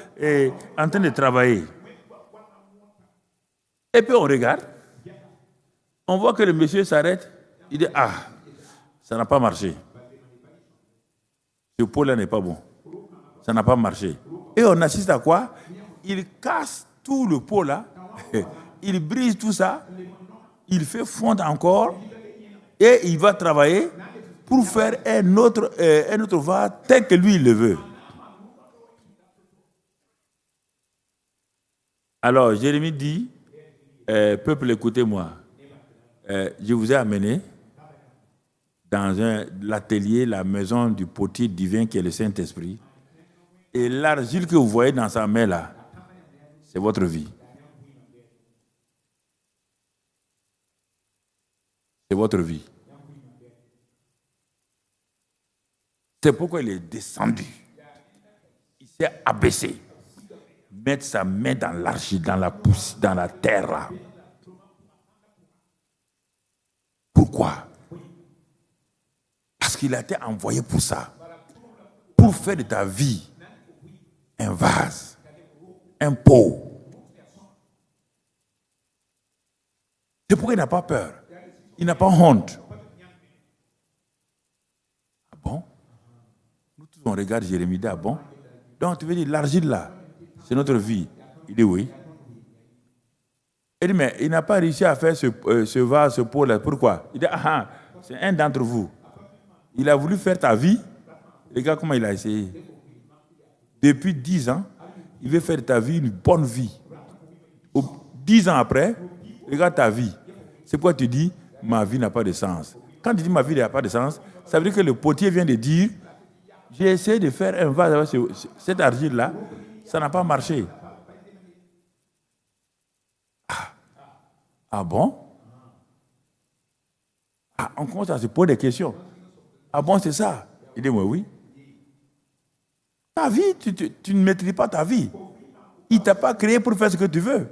en train de travailler. Et puis on regarde. On voit que le monsieur s'arrête. Il dit, ah, ça n'a pas marché. Ce pot-là n'est pas bon. Ça n'a pas marché. Et on assiste à quoi? Il casse tout le pot là. Il brise tout ça. Il fait fondre encore. Et il va travailler pour faire un autre vase tel que lui il le veut. Alors Jérémie dit, peuple, écoutez-moi. Je vous ai amené dans l'atelier, la maison du potier divin qui est le Saint-Esprit. Et l'argile que vous voyez dans sa main là, c'est votre vie. C'est votre vie. C'est pourquoi il est descendu. Il s'est abaissé. Mettre sa main dans l'argile, dans la poussière, dans la terre là. Pourquoi? Parce qu'il a été envoyé pour ça. Pour faire de ta vie un vase, un pot. C'est pourquoi il n'a pas peur. Il n'a pas honte. Ah bon? Nous tous on regarde Jérémie, ah bon? Donc tu veux dire l'argile là, c'est notre vie. Il dit oui. Il dit mais il n'a pas réussi à faire ce vase, ce pot là. Pourquoi? Il dit ah, c'est un d'entre vous. Il a voulu faire ta vie. Regarde comment il a essayé. Depuis 10 ans, il veut faire de ta vie une bonne vie. 10 ans après, regarde ta vie. C'est pourquoi tu dis, ma vie n'a pas de sens. Quand tu dis ma vie n'a pas de sens, ça veut dire que le potier vient de dire, j'ai essayé de faire un vase avec cette argile-là, ça n'a pas marché. Ah bon? Ah, on commence à se poser des questions. Ah bon, c'est ça? Il dit, oui. Ta vie, tu ne maîtrises pas ta vie. Il ne t'a pas créé pour faire ce que tu veux.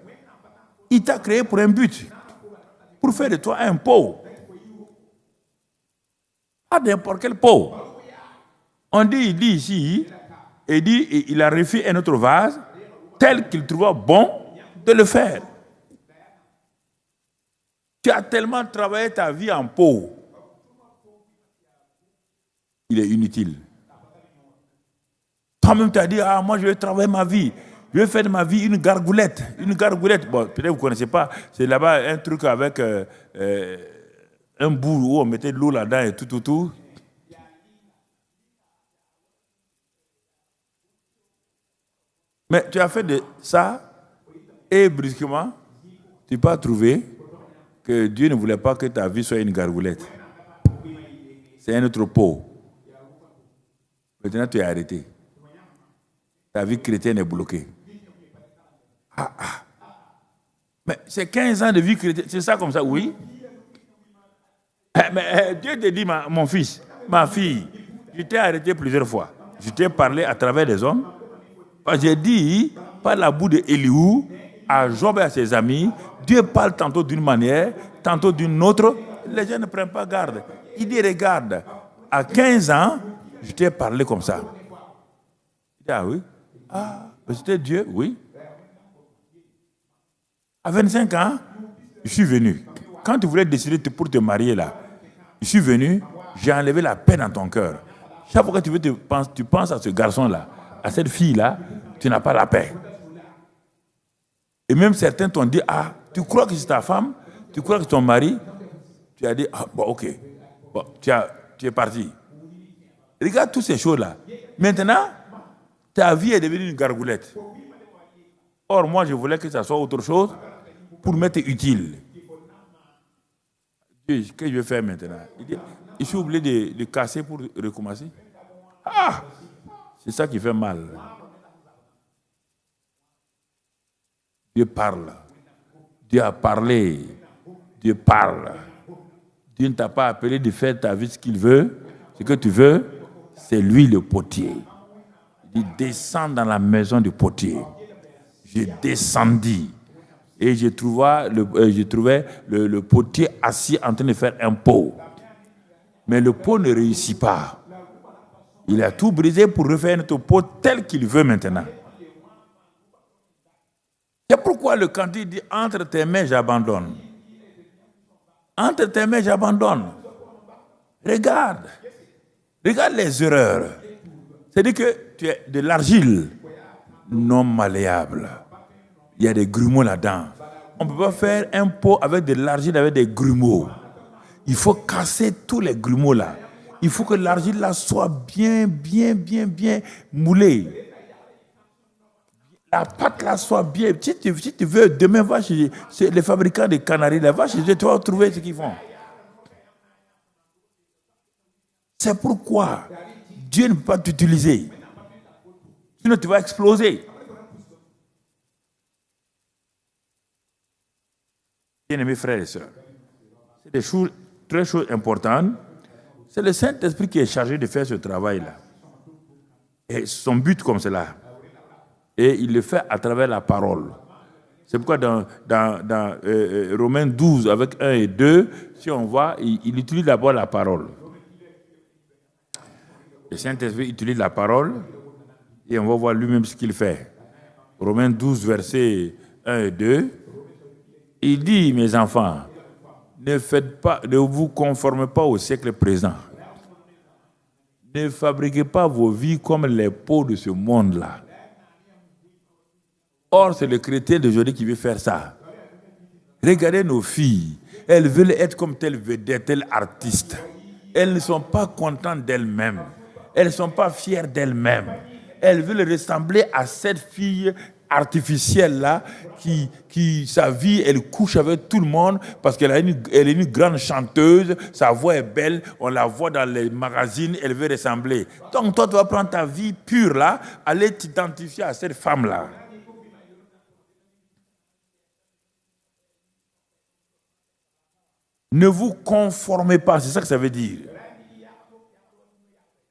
Il t'a créé pour un but. Pour faire de toi un pot. Pas n'importe quel pot. Il dit ici, il a refait un autre vase tel qu'il trouva bon de le faire. Tu as tellement travaillé ta vie en pot. Il est inutile. Toi-même, tu as dit, ah, moi, je vais travailler ma vie. Je vais faire de ma vie une gargoulette. Une gargoulette. Bon, peut-être que vous ne connaissez pas. C'est là-bas un truc avec un bout où on mettait de l'eau là-dedans et tout. Mais tu as fait de ça et brusquement, tu peux trouver que Dieu ne voulait pas que ta vie soit une gargoulette. C'est un autre pot. Maintenant, tu es arrêté. Ta vie chrétienne est bloquée. Mais c'est 15 ans de vie chrétienne. C'est ça comme ça, oui. Mais Dieu te dit, mon fils, ma fille, je t'ai arrêté plusieurs fois. Je t'ai parlé à travers des hommes. J'ai dit, par la boue de Eliou, à Job et à ses amis, Dieu parle tantôt d'une manière, tantôt d'une autre. Les gens ne prennent pas garde. Il dit, regarde, à 15 ans, je t'ai parlé comme ça. Il dit, ah oui. Ah, c'était Dieu, oui. À 25 ans, je suis venu. Quand tu voulais décider pour te marier là, je suis venu, j'ai enlevé la paix dans ton cœur. Chaque fois que tu penses à ce garçon-là, à cette fille-là, tu n'as pas la paix. Et même certains t'ont dit, ah, tu crois que c'est ta femme, tu crois que c'est ton mari, tu as dit, ah, bon, ok, bon, tu es parti. Regarde toutes ces choses-là. Maintenant, ta vie est devenue une gargoulette. Or, moi, je voulais que ça soit autre chose pour m'être utile. Qu'est-ce que je vais faire maintenant? Il dit, je suis obligé de casser pour recommencer. Ah! C'est ça qui fait mal. Dieu parle. Dieu a parlé. Dieu parle. Dieu ne t'a pas appelé de faire ta vie ce qu'il veut. Ce que tu veux, c'est lui le potier. Il descend dans la maison du potier. Je descendis. Et je trouvais le potier assis en train de faire un pot. Mais le pot ne réussit pas. Il a tout brisé pour refaire notre pot tel qu'il veut maintenant. C'est pourquoi le cantique dit « Entre tes mains, j'abandonne ». Entre tes mains, j'abandonne. Regarde les erreurs. C'est-à-dire que tu es de l'argile non malléable. Il y a des grumeaux là-dedans. On ne peut pas faire un pot avec de l'argile avec des grumeaux. Il faut casser tous les grumeaux là. Il faut que l'argile là soit bien moulée. La pâte là soit bien. Si tu veux, demain, va chez les fabricants de canaries, là, va chez eux, tu vas trouver ce qu'ils font. C'est pourquoi Dieu ne peut pas t'utiliser. Sinon, tu vas exploser. Bien-aimés frères et sœurs, c'est des choses très importantes. C'est le Saint-Esprit qui est chargé de faire ce travail-là. Et son but comme cela. Et il le fait à travers la parole. C'est pourquoi dans Romains 12, avec 1 et 2, si on voit, il utilise d'abord la parole. Le Saint-Esprit utilise la parole et on va voir lui-même ce qu'il fait. Romains 12, versets 1 et 2, il dit, mes enfants, ne vous conformez pas au siècle présent. Ne fabriquez pas vos vies comme les pots de ce monde-là. Or, c'est le chrétien d'aujourd'hui qui veut faire ça. Regardez nos filles. Elles veulent être comme telle vedette, telle artiste. Elles ne sont pas contentes d'elles-mêmes. Elles ne sont pas fières d'elles-mêmes. Elles veulent ressembler à cette fille artificielle-là qui sa vie, elle couche avec tout le monde parce qu'elle est une grande chanteuse, sa voix est belle, on la voit dans les magazines, elle veut ressembler. Donc toi, tu vas prendre ta vie pure là, aller t'identifier à cette femme-là. Ne vous conformez pas, c'est ça que ça veut dire.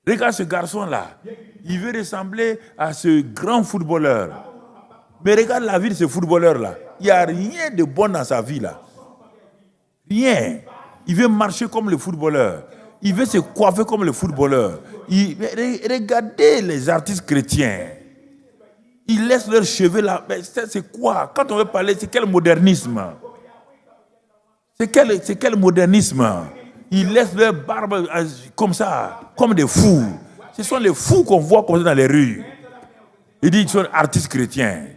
Regarde ce garçon-là, il veut ressembler à ce grand footballeur. Mais regarde la vie de ce footballeur-là. Il n'y a rien de bon dans sa vie là. Rien. Il veut marcher comme le footballeur. Il veut se coiffer comme le footballeur. Regardez les artistes chrétiens. Ils laissent leurs cheveux là. Mais c'est quoi? Quand on veut parler, c'est quel modernisme? C'est quel modernisme? Ils laissent leur barbe comme ça, comme des fous. Ce sont les fous qu'on voit comme ça dans les rues. Ils disent qu'ils sont artistes chrétiens.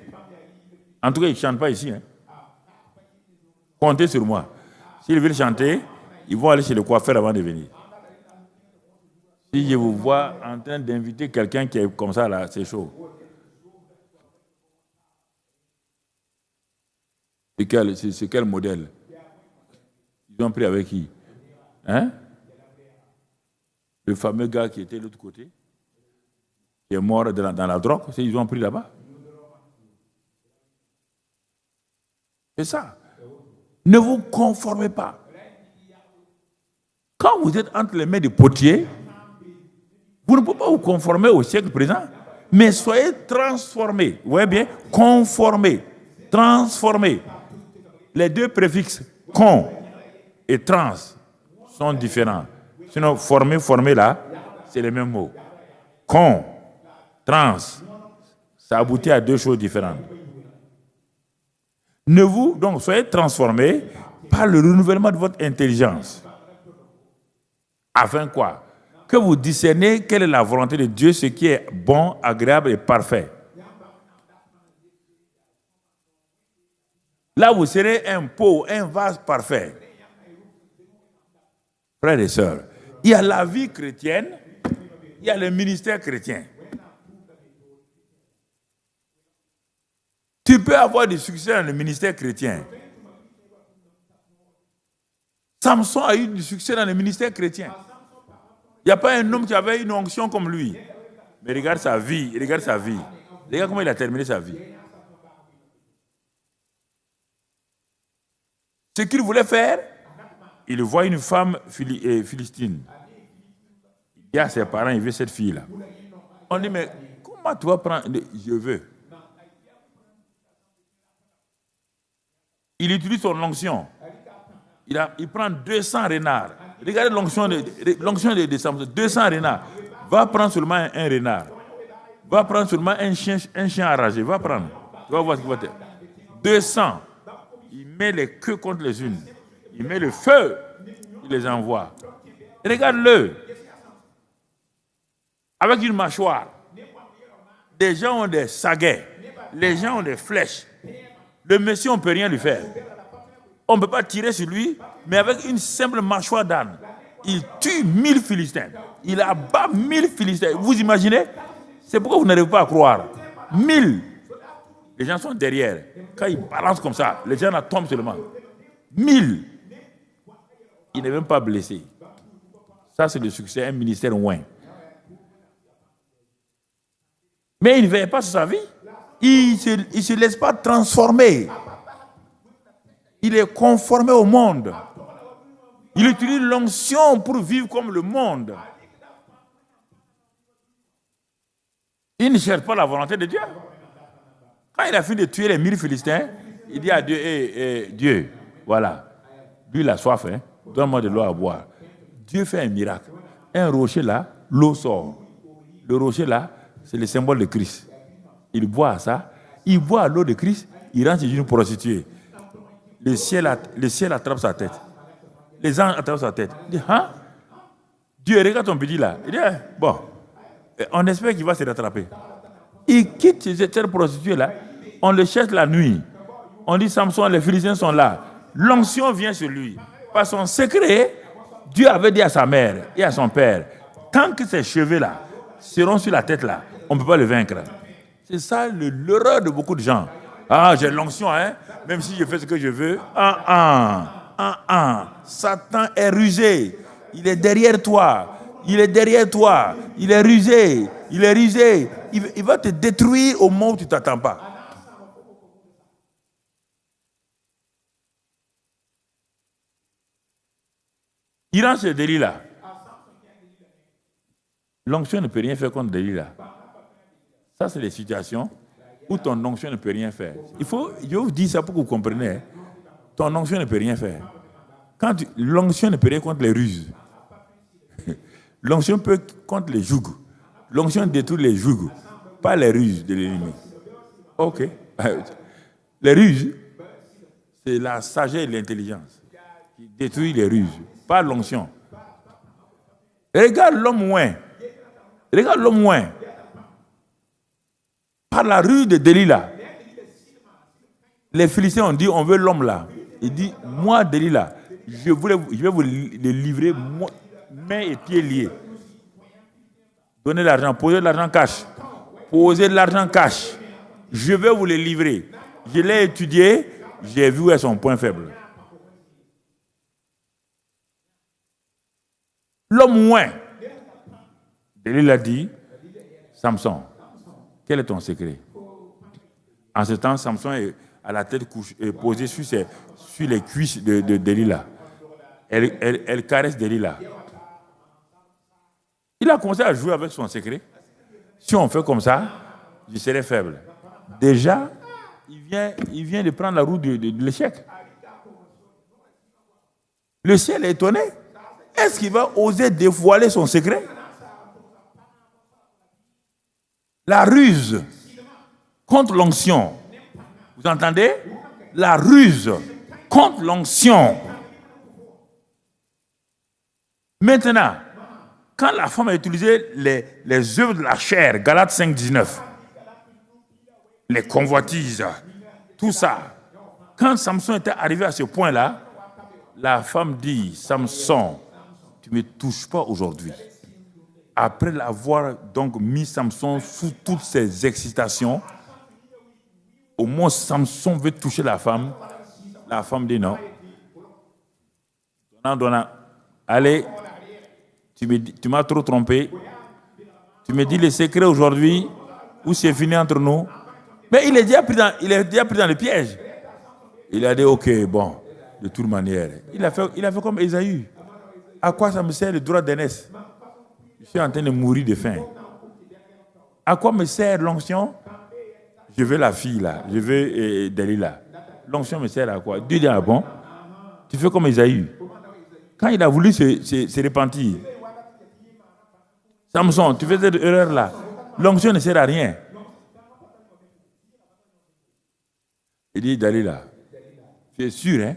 En tout cas, ils ne chantent pas ici. Hein. Comptez sur moi. S'ils veulent chanter, ils vont aller chez le coiffeur avant de venir. Si je vous vois en train d'inviter quelqu'un qui est comme ça, là, c'est chaud. C'est quel modèle? Ils ont pris avec qui? Hein? Le fameux gars qui était de l'autre côté, qui est mort dans la drogue, ils ont pris là-bas. C'est ça. Ne vous conformez pas. Quand vous êtes entre les mains du potier, vous ne pouvez pas vous conformer au siècle présent, mais soyez transformés. Vous voyez bien? Conformés. Transformés. Les deux préfixes con et trans sont différents. Sinon, former là, c'est les mêmes mots. Con, trans, ça aboutit à deux choses différentes. Donc, soyez transformés par le renouvellement de votre intelligence. Afin quoi? Que vous discernez quelle est la volonté de Dieu, ce qui est bon, agréable et parfait. Là, vous serez un pot, un vase parfait. Frères et sœurs, il y a la vie chrétienne, il y a le ministère chrétien. Tu peux avoir du succès dans le ministère chrétien Samson a eu du succès dans le ministère chrétien. Il n'y a pas un homme qui avait une onction comme lui. Mais regarde sa vie, regarde sa vie. Regarde comment il a terminé sa vie. Ce qu'il voulait faire, il voit une femme philistine. Il dit à ses parents, il veut cette fille-là. On dit, mais comment tu vas prendre? Je veux. Il utilise son onction. Il prend 200 renards. Regardez l'onction de Samson. 200 renards. Va prendre seulement un renard. Va prendre seulement un chien enragé. Va prendre. Tu vas voir ce qu'il va te... 200. Il met les queues contre les unes. Il met le feu. Il les envoie. Regarde-le. Avec une mâchoire. Des gens ont des saguets. Les gens ont des flèches. Le monsieur, on ne peut rien lui faire. On ne peut pas tirer sur lui, mais avec une simple mâchoire d'âne, il tue 1000 Philistins. Il abat 1000 Philistins. Vous imaginez? C'est pourquoi vous n'arrivez pas à croire. 1000. Les gens sont derrière. Quand il balance comme ça, les gens tombent seulement. 1000. Il n'est même pas blessé. Ça, c'est le succès, un ministère loin. Mais il ne veille pas sur sa vie. Il ne se laisse pas transformer. Il est conformé au monde. Il utilise l'onction pour vivre comme le monde. Il ne cherche pas la volonté de Dieu. Quand il a fini de tuer les 1000 Philistins, il dit à Dieu, Dieu, voilà, lui il a soif, hein, donne-moi de l'eau à boire. Dieu fait un miracle. Un rocher là, l'eau sort. Le rocher là, c'est le symbole de Christ. Il boit ça, il boit l'eau de Christ, il rentre chez une prostituée. Le ciel attrape sa tête. Les anges attrapent sa tête. Il dit, hein? Dieu, regarde ton petit là. Il dit, bon, on espère qu'il va se rattraper. Il quitte cette prostituée là. On le cherche la nuit. On dit, Samson, les Philistins sont là. L'onction vient sur lui. Par son secret, Dieu avait dit à sa mère et à son père, tant que ces cheveux là seront sur la tête là, on ne peut pas le vaincre. C'est ça l'erreur de beaucoup de gens. Ah, j'ai l'onction, hein? Même si je fais ce que je veux. Satan est rusé. Il est derrière toi. Il est derrière toi. Il est rusé. Il est rusé. Il va te détruire au moment où tu ne t'attends pas. Il rentre chez Delilah. L'onction ne peut rien faire contre Delilah. Ça, c'est les situations où ton onction ne peut rien faire. Je vous dis ça pour que vous compreniez. Ton onction ne peut rien faire. L'onction ne peut rien contre les ruses. L'onction peut contre les jougs. L'onction détruit les jougs, pas les ruses de l'ennemi. Ok. Les ruses, c'est la sagesse et l'intelligence qui détruit les ruses, pas l'onction. Regarde l'homme ouin. Regarde l'homme ouin. Par la rue de Delilah, les Philistins ont dit, on veut l'homme là. Il dit, moi Delilah, je vais vous le livrer, mains et pieds liés. Donnez l'argent, posez de l'argent cash. Posez de l'argent cash. Je vais vous le livrer. Je l'ai étudié, j'ai vu où est son point faible. L'homme ouin. Delilah dit, Samson, quel est ton secret? En ce temps, Samson est à la tête posée sur les cuisses de Delilah. Elle caresse Delilah. Il a commencé à jouer avec son secret. Si on fait comme ça, je serai faible. Déjà, il vient de prendre la route de l'échec. Le ciel est étonné. Est-ce qu'il va oser dévoiler son secret? La ruse contre l'onction. Vous entendez? La ruse contre l'onction. Maintenant, quand la femme a utilisé les œuvres de la chair, Galates 5, 19, les convoitises, tout ça, quand Samson était arrivé à ce point-là, la femme dit, Samson, tu ne me touches pas aujourd'hui. Après l'avoir donc mis Samson sous toutes ses excitations, au moins Samson veut toucher la femme dit non. Allez, tu m'as trop trompé. Tu me dis le secret aujourd'hui, ou c'est fini entre nous. Mais il est déjà pris dans le piège. Il a dit, ok, bon, de toute manière. Il a fait comme Ésaü. À quoi ça me sert le droit d'aînesse? Je suis en train de mourir de faim. À quoi me sert l'onction? Je veux la fille là, je veux Dalila. L'onction me sert à quoi? Dieu dit, ah bon? Tu fais comme Ésaü. Quand il a voulu se repentir, Samson, tu fais cette erreur-là. L'onction ne sert à rien. Il dit, Dalila, tu es sûr, hein,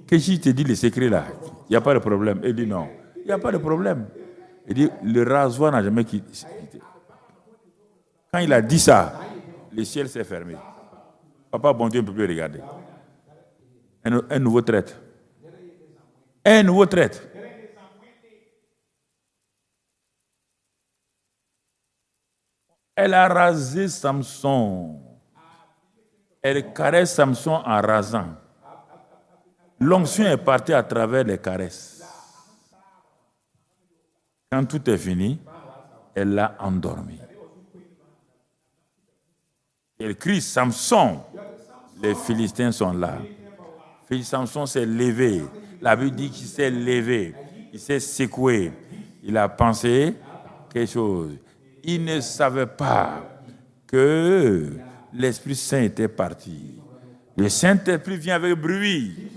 que si je te dis le secret là, il n'y a pas de problème. Il dit non, il n'y a pas de problème. Il dit, le rasoir n'a jamais quitté. Quand il a dit ça, le ciel s'est fermé. Papa, bon Dieu, ne peut plus regarder. Un nouveau traître. Un nouveau traître. Elle a rasé Samson. Elle caresse Samson en rasant. L'onction est partie à travers les caresses. Quand tout est fini, elle l'a endormi. Elle crie, Samson. Les Philistins sont là. Samson s'est levé. La Bible dit qu'il s'est levé. Il s'est secoué. Il a pensé quelque chose. Il ne savait pas que l'Esprit Saint était parti. Le Saint-Esprit vient avec bruit.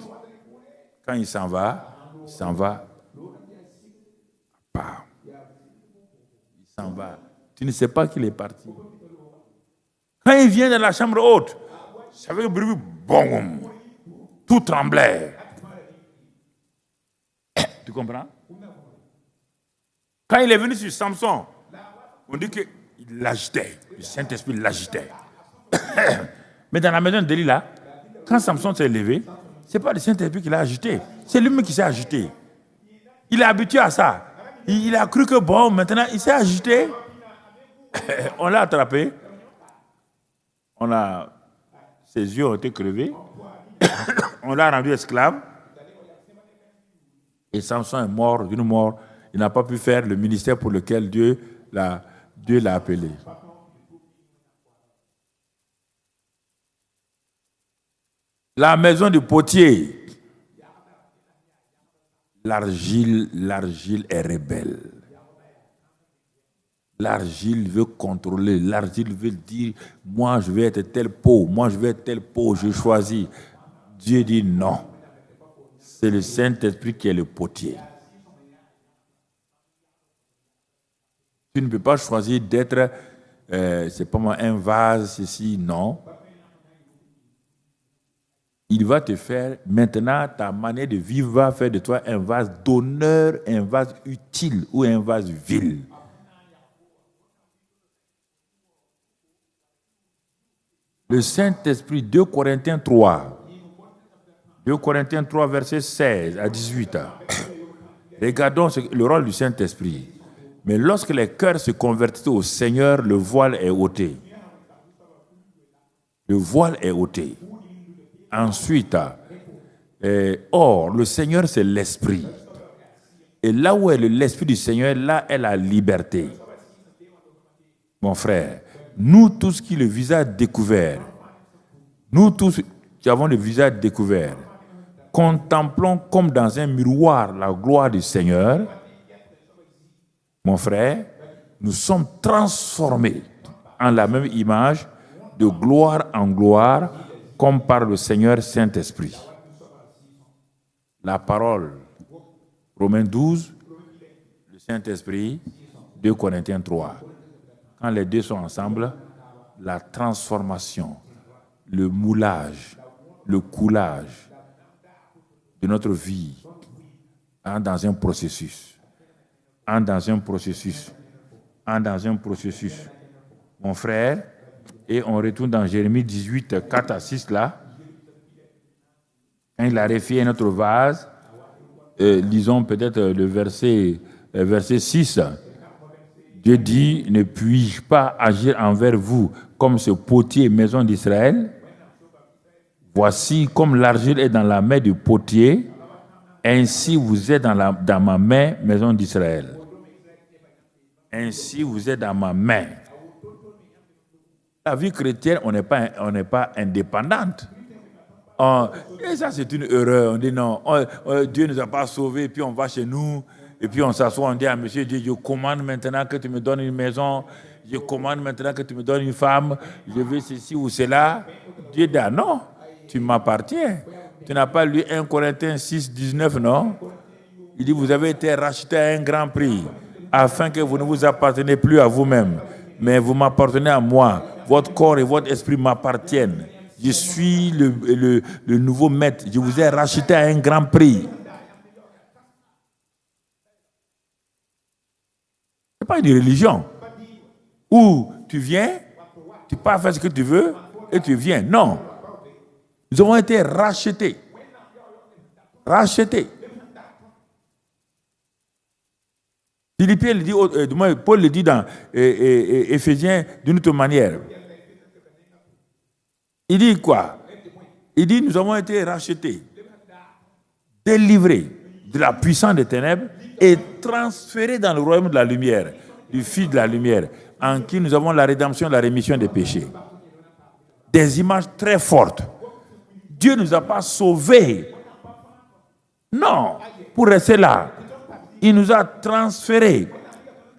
Quand il s'en va. Il s'en va. Tu ne sais pas qu'il est parti. Quand il vient dans la chambre haute, c'est avec bruit, boum, tout tremblait. Tu comprends? Quand il est venu sur Samson, on dit qu'il l'agitait. Le Saint-Esprit l'agitait. Mais dans la maison de Delilah, quand Samson s'est levé, ce n'est pas le Saint-Esprit qui l'a agité. C'est lui-même qui s'est agité. Il est habitué à ça. Il a cru que bon, maintenant, il s'est agité. On l'a attrapé. Ses yeux ont été crevés. On l'a rendu esclave. Et Samson est mort d'une mort. Il n'a pas pu faire le ministère pour lequel Dieu l'a appelé. La maison du potier. L'argile est rebelle. L'argile veut contrôler. L'argile veut dire, moi je vais être tel pot, moi je vais être tel pot, je choisis. Dieu dit non. C'est le Saint-Esprit qui est le potier. Tu ne peux pas choisir d'être, c'est pas moi, un vase, ceci, non. Il va te faire, maintenant, ta manière de vivre va faire de toi un vase d'honneur, un vase utile ou un vase vil. Le Saint-Esprit, 2 Corinthiens 3. 2 Corinthiens 3, versets 16 à 18. Regardons le rôle du Saint-Esprit. Mais lorsque les cœurs se convertissent au Seigneur, le voile est ôté. Le voile est ôté. Ensuite, or, le Seigneur, c'est l'Esprit. Et là où est l'Esprit du Seigneur, là est la liberté. Mon frère, nous tous qui le visage découvert, nous tous qui avons le visage découvert, contemplons comme dans un miroir la gloire du Seigneur. Mon frère, nous sommes transformés en la même image, de gloire en gloire, comme par le Seigneur Saint-Esprit. La parole, Romains 12, le Saint-Esprit, 2 Corinthiens 3. Quand les deux sont ensemble, la transformation, le moulage, le coulage de notre vie entre dans un processus. Mon frère, et on retourne dans Jérémie 18, 4 à 6 là. Quand il a refait notre vase, lisons peut-être le verset 6. Dieu dit, ne puis-je pas agir envers vous comme ce potier maison d'Israël? Voici comme l'argile est dans la main du potier, Ainsi vous êtes dans ma main, maison d'Israël. Ainsi vous êtes dans ma main. La vie chrétienne, on n'est pas indépendante. Et ça, c'est une erreur. On dit non, Dieu ne nous a pas sauvés, puis on va chez nous, et puis on s'assoit, on dit à Monsieur Dieu, je commande maintenant que tu me donnes une maison, je commande maintenant que tu me donnes une femme, je veux ceci ou cela. Dieu dit, non, tu m'appartiens. Tu n'as pas lu 1 Corinthiens 6, 19, non? Il dit, vous avez été rachetés à un grand prix, afin que vous ne vous appartenez plus à vous-même, mais vous m'appartenez à moi. Votre corps et votre esprit m'appartiennent. Je suis le nouveau maître. Je vous ai racheté à un grand prix. Ce n'est pas une religion où tu viens, tu peux faire ce que tu veux et tu viens. Non. Nous avons été rachetés. Rachetés. Philippiens le dit, Paul le dit dans Éphésiens d'une autre manière. Il dit quoi? Il dit, nous avons été rachetés, délivrés de la puissance des ténèbres et transférés dans le royaume de la lumière, du Fils de la lumière, en qui nous avons la rédemption, la rémission des péchés. Des images très fortes. Dieu ne nous a pas sauvés. Non, pour rester là. Il nous a transférés.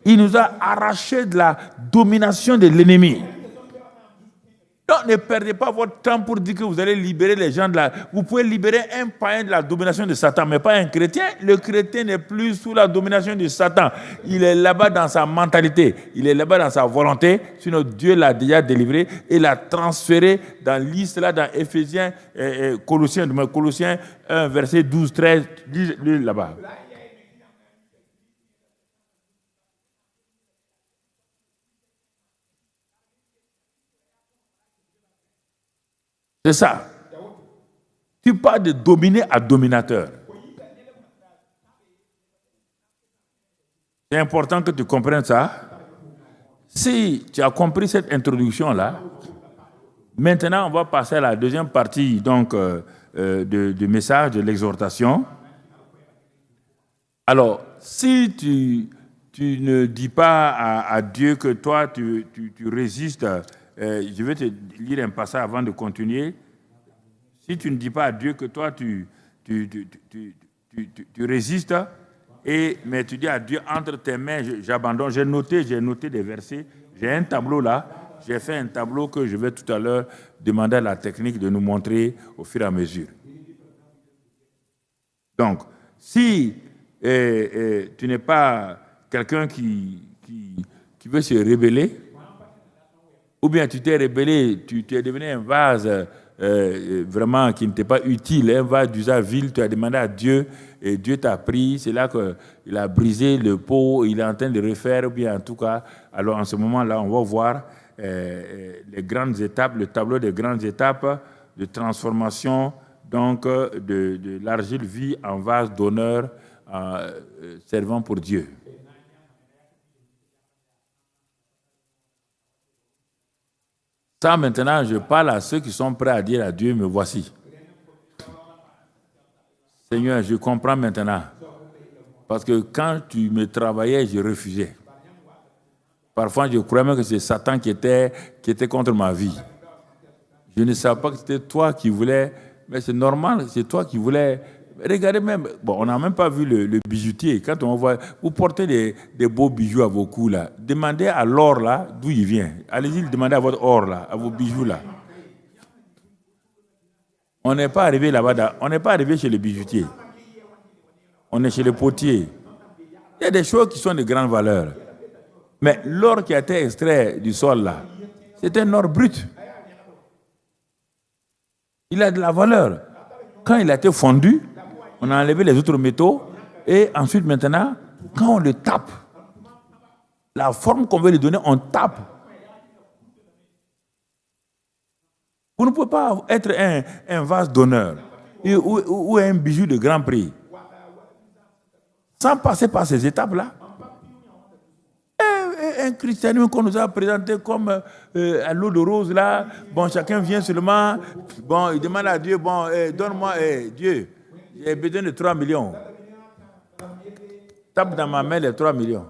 Il nous a arrachés de la domination de l'ennemi. Non, ne perdez pas votre temps pour dire que vous allez libérer les gens de la... Vous pouvez libérer un païen de la domination de Satan, mais pas un chrétien. Le chrétien n'est plus sous la domination de Satan. Il est là-bas dans sa mentalité. Il est là-bas dans sa volonté. Sinon, Dieu l'a déjà délivré et l'a transféré dans l'Isle, là, dans Éphésiens, Colossiens 1, verset 12, 13, là-bas. C'est ça. Tu parles de dominer à dominateur. C'est important que tu comprennes ça. Si tu as compris cette introduction-là, maintenant on va passer à la deuxième partie donc, du message, de l'exhortation. Alors, si tu ne dis pas à Dieu que toi tu résistes, je vais te lire un passage avant de continuer. Si tu ne dis pas à Dieu que toi, tu résistes, mais tu dis à Dieu, entre tes mains, j'abandonne. J'ai noté des versets. J'ai un tableau là. J'ai fait un tableau que je vais tout à l'heure demander à la technique de nous montrer au fur et à mesure. Donc, si tu n'es pas quelqu'un qui veut se rébeller, ou bien tu t'es rébellé, tu es devenu un vase vraiment qui n'était pas utile, un vase d'usage vil, tu as demandé à Dieu, et Dieu t'a pris, c'est là qu'il a brisé le pot, il est en train de refaire, ou bien en tout cas, alors en ce moment-là, on va voir les grandes étapes, le tableau des grandes étapes de transformation donc, de l'argile vie en vase d'honneur servant pour Dieu. Ça, maintenant, je parle à ceux qui sont prêts à dire à Dieu, me voici. Seigneur, je comprends maintenant. Parce que quand tu me travaillais, je refusais. Parfois, je croyais même que c'est Satan qui était contre ma vie. Je ne savais pas que c'était toi qui voulais, mais c'est normal, c'est toi qui voulais. Regardez même, bon, on n'a même pas vu le bijoutier. Quand on voit, vous portez des beaux bijoux à vos cous là. Demandez à l'or là d'où il vient. Allez-y, demandez à votre or là, à vos bijoux là. On n'est pas arrivé là-bas, on n'est pas arrivé chez le bijoutier. On est chez le potier. Il y a des choses qui sont de grande valeur. Mais l'or qui a été extrait du sol là, c'est un or brut. Il a de la valeur. Quand il a été fondu, on a enlevé les autres métaux et ensuite maintenant, quand on le tape, la forme qu'on veut lui donner, on tape. Vous ne pouvez pas être un vase d'honneur ou un bijou de grand prix sans passer par ces étapes-là. Un christianisme qu'on nous a présenté comme à l'eau de rose là, bon, chacun vient seulement, bon, il demande à Dieu, bon, donne-moi, Dieu, J'ai besoin de 3 millions. Tape dans ma main les 3 millions.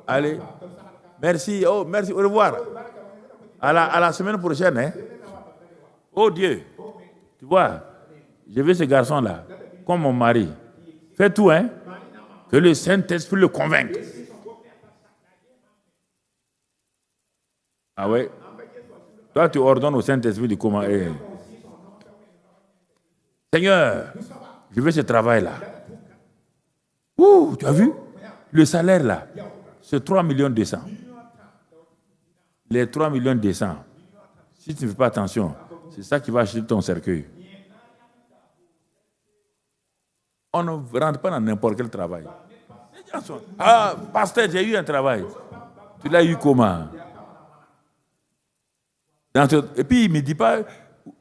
Allez. Merci. Oh, merci. Au revoir. À la semaine prochaine. Hein? Oh Dieu. Tu vois, je veux ce garçon-là, comme mon mari. Fais tout, hein? Que le Saint-Esprit le convainque. Ah ouais? Toi, tu ordonnes au Saint-Esprit de comment. Seigneur, je veux ce travail-là. Ouh, tu as vu? Le salaire là, c'est 3 millions 200. Les 3 millions 200. Si tu ne fais pas attention, c'est ça qui va acheter ton cercueil. On ne rentre pas dans n'importe quel travail. Ah, pasteur, j'ai eu un travail. Tu l'as eu comment? Et puis, il ne me dit pas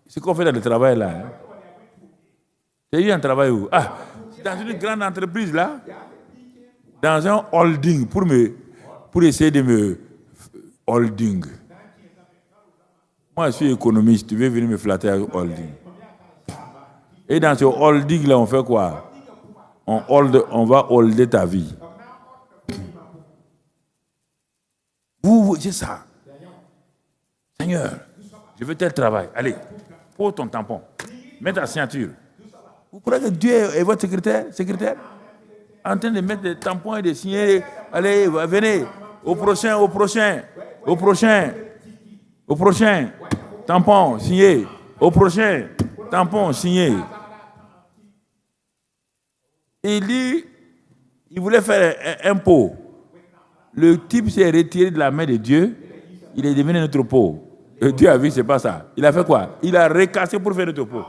ce qu'on fait dans le travail là. Hein. J'ai eu un travail où? Ah, c'est dans une grande entreprise là, dans un holding, pour essayer de me holding. Moi, je suis économiste, tu veux venir me flatter avec holding. Et dans ce holding là, on fait quoi? On va holder ta vie. C'est ça. Seigneur, je veux tel travail. Allez, pose ton tampon. Mets ta signature. Vous croyez que Dieu est votre secrétaire? En train de mettre des tampons et de signer. Allez, venez. Au prochain. Tampon, signé. Au prochain. Tampon, signé. Et il dit, il voulait faire un pot. Le type s'est retiré de la main de Dieu. Il est devenu notre pot. Et Dieu a vu, c'est pas ça. Il a fait quoi? Il a recassé pour faire notre pot.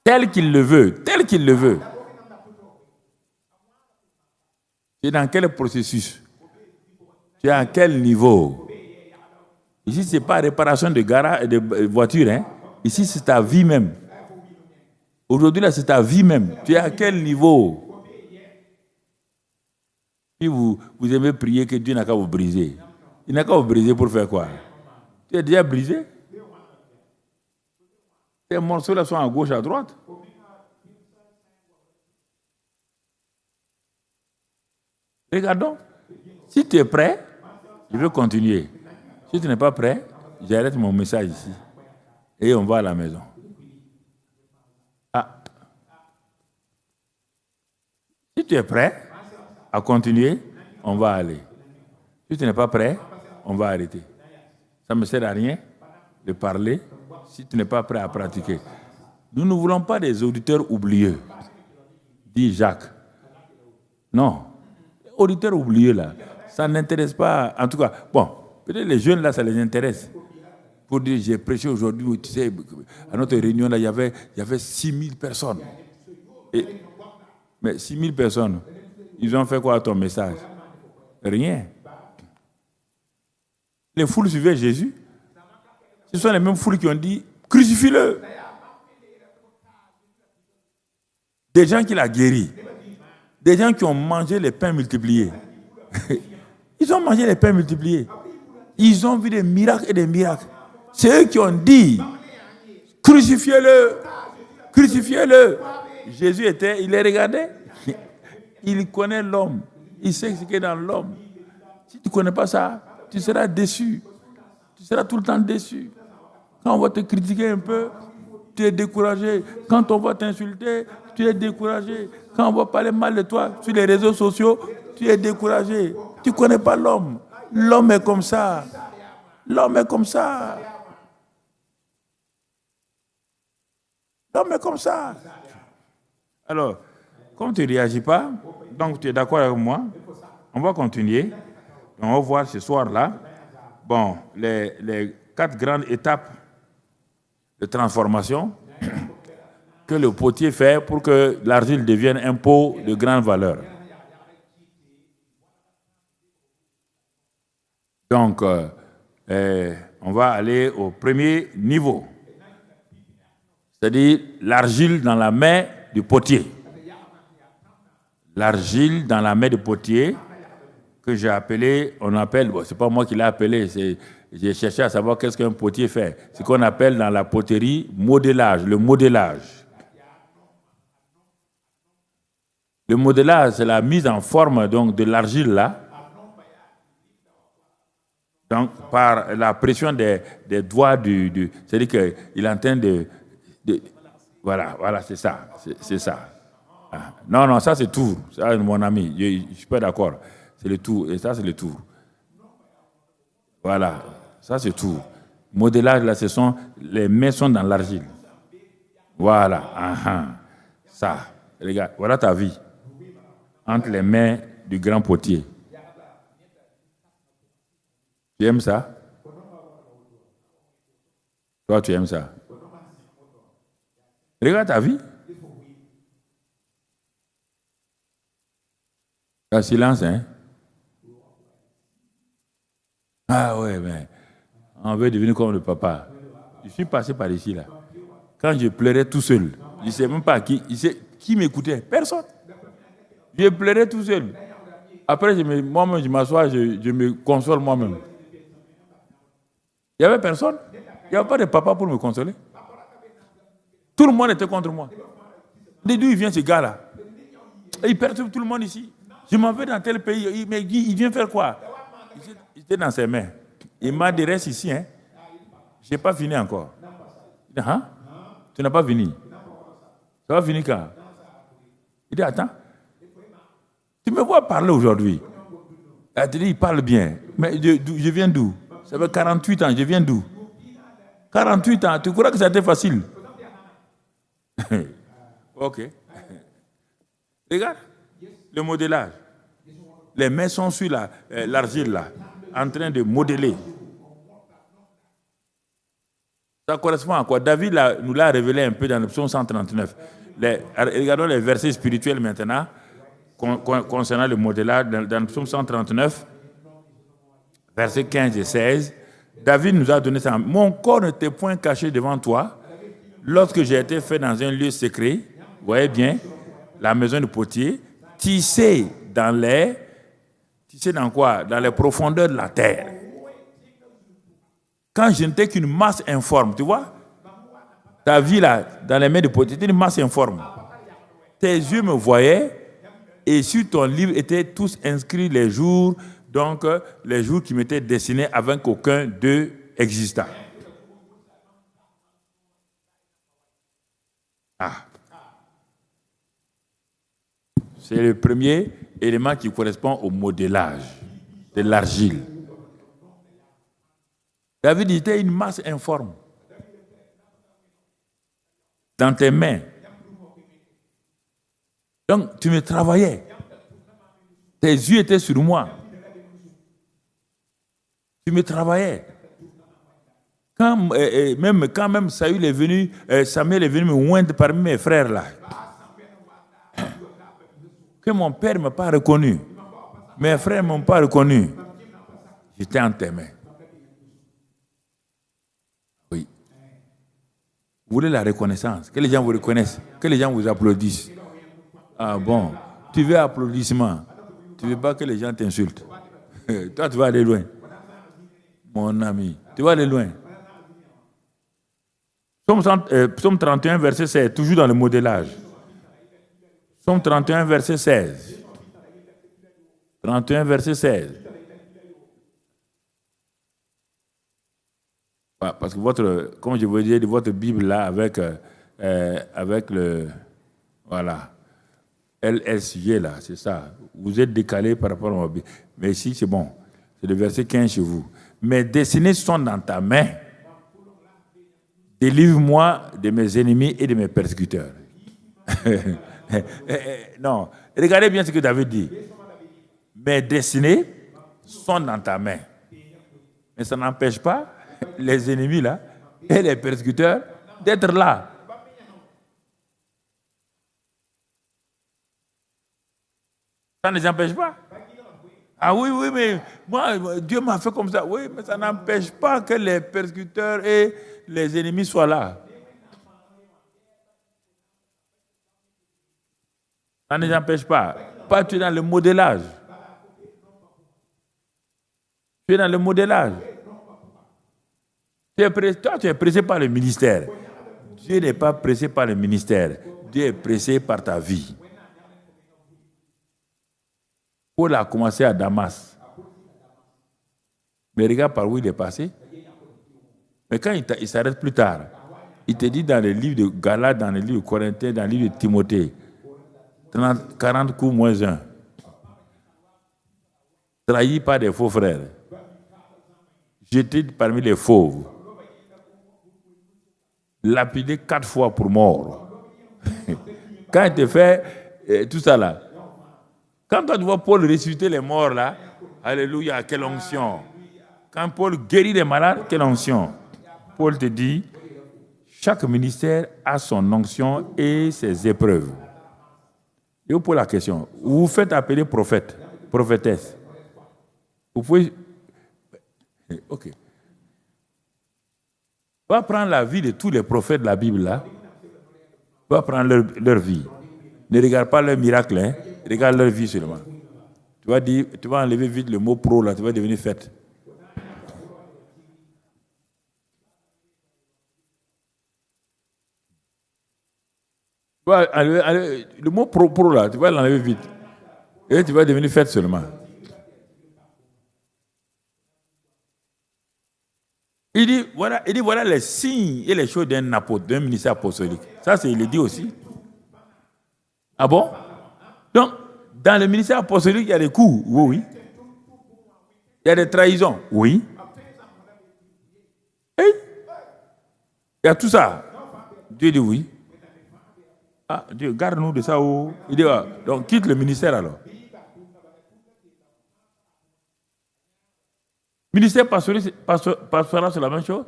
Tel qu'il le veut. Tu es dans quel processus? Tu es à quel niveau? Ici, ce n'est pas réparation de garage, de voiture. Hein? Ici, c'est ta vie même. Aujourd'hui, là, c'est ta vie même. Tu es à quel niveau? Puis vous aimez prier que Dieu n'a qu'à vous briser. Il n'a qu'à vous briser pour faire quoi? Tu es déjà brisé? Ces morceaux-là sont à gauche, à droite. Regardons. Si tu es prêt, je veux continuer. Si tu n'es pas prêt, j'arrête mon message ici. Et on va à la maison. Ah. Si tu es prêt à continuer, on va aller. Si tu n'es pas prêt, on va arrêter. Ça ne me sert à rien de parler si tu n'es pas prêt à pratiquer. Nous ne voulons pas des auditeurs oublieux, dit Jacques. Non. Auditeurs oublieux, là, ça n'intéresse pas. En tout cas, bon, peut-être les jeunes, là, ça les intéresse. Pour dire, j'ai prêché aujourd'hui, tu sais, à notre réunion, là, il y avait 6000 personnes. Mais 6000 personnes, ils ont fait quoi à ton message? Rien. Les foules suivaient Jésus. Ce sont les mêmes foules qui ont dit, crucifie-le. Des gens qui l'ont guéri. Des gens qui ont mangé les pains multipliés. Ils ont mangé les pains multipliés. Ils ont vu des miracles et des miracles. C'est eux qui ont dit, crucifiez-le. Crucifiez-le. Jésus il les regardait. Il connaît l'homme. Il sait ce qu'il y a dans l'homme. Si tu ne connais pas ça, tu seras déçu. Tu seras tout le temps déçu. Quand on va te critiquer un peu, tu es découragé. Quand on va t'insulter, tu es découragé. Quand on va parler mal de toi sur les réseaux sociaux, tu es découragé. Tu ne connais pas l'homme. L'homme est comme ça. L'homme est comme ça. L'homme est comme ça. Alors, comme tu ne réagis pas, donc tu es d'accord avec moi, on va continuer. On va voir ce soir-là, bon, les 4 grandes étapes de transformation que le potier fait pour que l'argile devienne un pot de grande valeur. Donc, on va aller au premier niveau, c'est-à-dire l'argile dans la main du potier. L'argile dans la main du potier, que j'ai appelé, on appelle, bon, c'est pas moi qui l'ai appelé, j'ai cherché à savoir qu'est-ce qu'un potier fait. C'est ce qu'on appelle dans la poterie modélage, le modélage. Le modelage, c'est la mise en forme donc, de l'argile là. Donc, par la pression des doigts c'est-à-dire qu'il est en train de voilà, c'est ça. C'est ça. Ah. Non, ça c'est tout. Ça, mon ami, je ne suis pas d'accord. C'est le tout. Et ça, c'est le tout. Voilà. Ça, c'est tout. Modelage, là, les mains sont dans l'argile. Voilà. Ça. Regarde, voilà ta vie. Entre les mains du grand potier. Tu aimes ça? Toi, tu aimes ça? Regarde ta vie. Un silence, hein? Ah ouais, mais on veut devenir comme le papa. Je suis passé par ici, là. Quand je pleurais tout seul, je ne sais même pas qui m'écoutait. Personne. Je pleurais tout seul. Après, moi-même, je m'assois, je me console moi-même. Il n'y avait personne. Il n'y avait pas de papa pour me consoler. Tout le monde était contre moi. D'où il vient ce gars-là? Il perturbe tout le monde ici. Je m'en vais dans tel pays. Mais il vient faire quoi? Il était dans ses mains. Il m'a dit, reste ici. Hein. Je n'ai pas fini encore. Hein? Tu n'as pas fini. Ça va finir quand? Il dit, attends. Tu me vois parler aujourd'hui. Il dit, il parle bien. Mais je viens d'où? Ça fait 48 ans. Je viens d'où? 48 ans. Tu crois que ça a été facile? Ok. Regarde. Le modelage. Les mains sont sur l'argile là, en train de modeler. Ça correspond à quoi? David nous l'a révélé un peu dans le psaume 139. Regardons les versets spirituels maintenant, concernant le modelage. Dans le psaume 139, versets 15 et 16, David nous a donné ça. Mon corps ne t'est point caché devant toi, lorsque j'ai été fait dans un lieu secret, vous voyez bien, la maison du potier, tissé dans quoi? Dans les profondeurs de la terre. Quand je n'étais qu'une masse informe, tu vois? Ta vie là, dans les mains du potier, c'était une masse informe. Tes yeux me voyaient et sur ton livre étaient tous inscrits les jours, donc les jours qui m'étaient destinés avant qu'aucun d'eux existât. C'est le premier élément qui correspond au modelage de l'argile. David était une masse informe. Dans tes mains. Donc, tu me travaillais. Tes yeux étaient sur moi. Tu me travaillais. Quand même Samuel est venu me oindre parmi mes frères là. Que mon père ne m'a pas reconnu. Mes frères ne m'ont pas reconnu. J'étais en tes mains. Oui. Vous voulez la reconnaissance? Que les gens vous reconnaissent. Que les gens vous applaudissent. Ah bon. Tu veux applaudissements. Tu ne veux pas que les gens t'insultent. Toi, tu vas aller loin. Mon ami. Tu vas aller loin. Psaume 31, verset 16. Toujours dans le modelage. Psaume 31, verset 16. 31, verset 16. Parce que comme je vous disais, votre Bible là, avec le, voilà, LSG là, c'est ça. Vous êtes décalé par rapport à ma Bible. Mais ici, c'est bon. C'est le verset 15 chez vous. Mes destinées sont dans ta main. Délivre-moi de mes ennemis et de mes persécuteurs. Non, regardez bien ce que David dit. Mes destinées sont dans ta main. Mais ça n'empêche pas les ennemis là et les persécuteurs d'être là. Ça ne les empêche pas. Ah oui, mais moi, Dieu m'a fait comme ça. Oui, mais ça n'empêche pas que les persécuteurs et les ennemis soient là. Ça ne les empêche pas. Pas tu es dans le modelage. Tu es dans le modelage. Toi, tu es pressé par le ministère. Dieu n'est pas pressé par le ministère. Dieu est pressé par ta vie. Paul a commencé à Damas. Mais regarde par où il est passé. Mais quand il s'arrête plus tard, il te dit dans les livres de Galates, dans les livres de Corinthiens, dans les livres de Timothée, 40 coups moins 1. Trahi par des faux frères. Jeté parmi les fauves. Lapidé 4 fois pour mort. Quand il te fait tout ça là, quand toi tu vois Paul ressusciter les morts là, alléluia, quelle onction. Quand Paul guérit les malades, quelle onction. Paul te dit, chaque ministère a son onction et ses épreuves. Et vous posez la question, vous vous faites appeler prophète, prophétesse. Vous pouvez... Ok. Va prendre la vie de tous les prophètes de la Bible là. Va prendre leur vie. Ne regarde pas leur miracle, hein. Regarde leur vie seulement. Tu vas enlever vite le mot pro là, tu vas devenir fête. Le mot pro là, tu vas l'enlever vite. Et tu vas devenir fête seulement. Il dit voilà les signes et les choses d'un apôtre, d'un ministère apostolique. Ça, il le dit aussi. Ah bon? Donc, dans le ministère apostolique, il y a des coups. Oui. Il y a des trahisons. Oui. Il y a tout ça. Dieu dit oui. Ah, Dieu, garde-nous de ça. Il dit, donc, quitte le ministère alors. Ministère pastoral, c'est la même chose.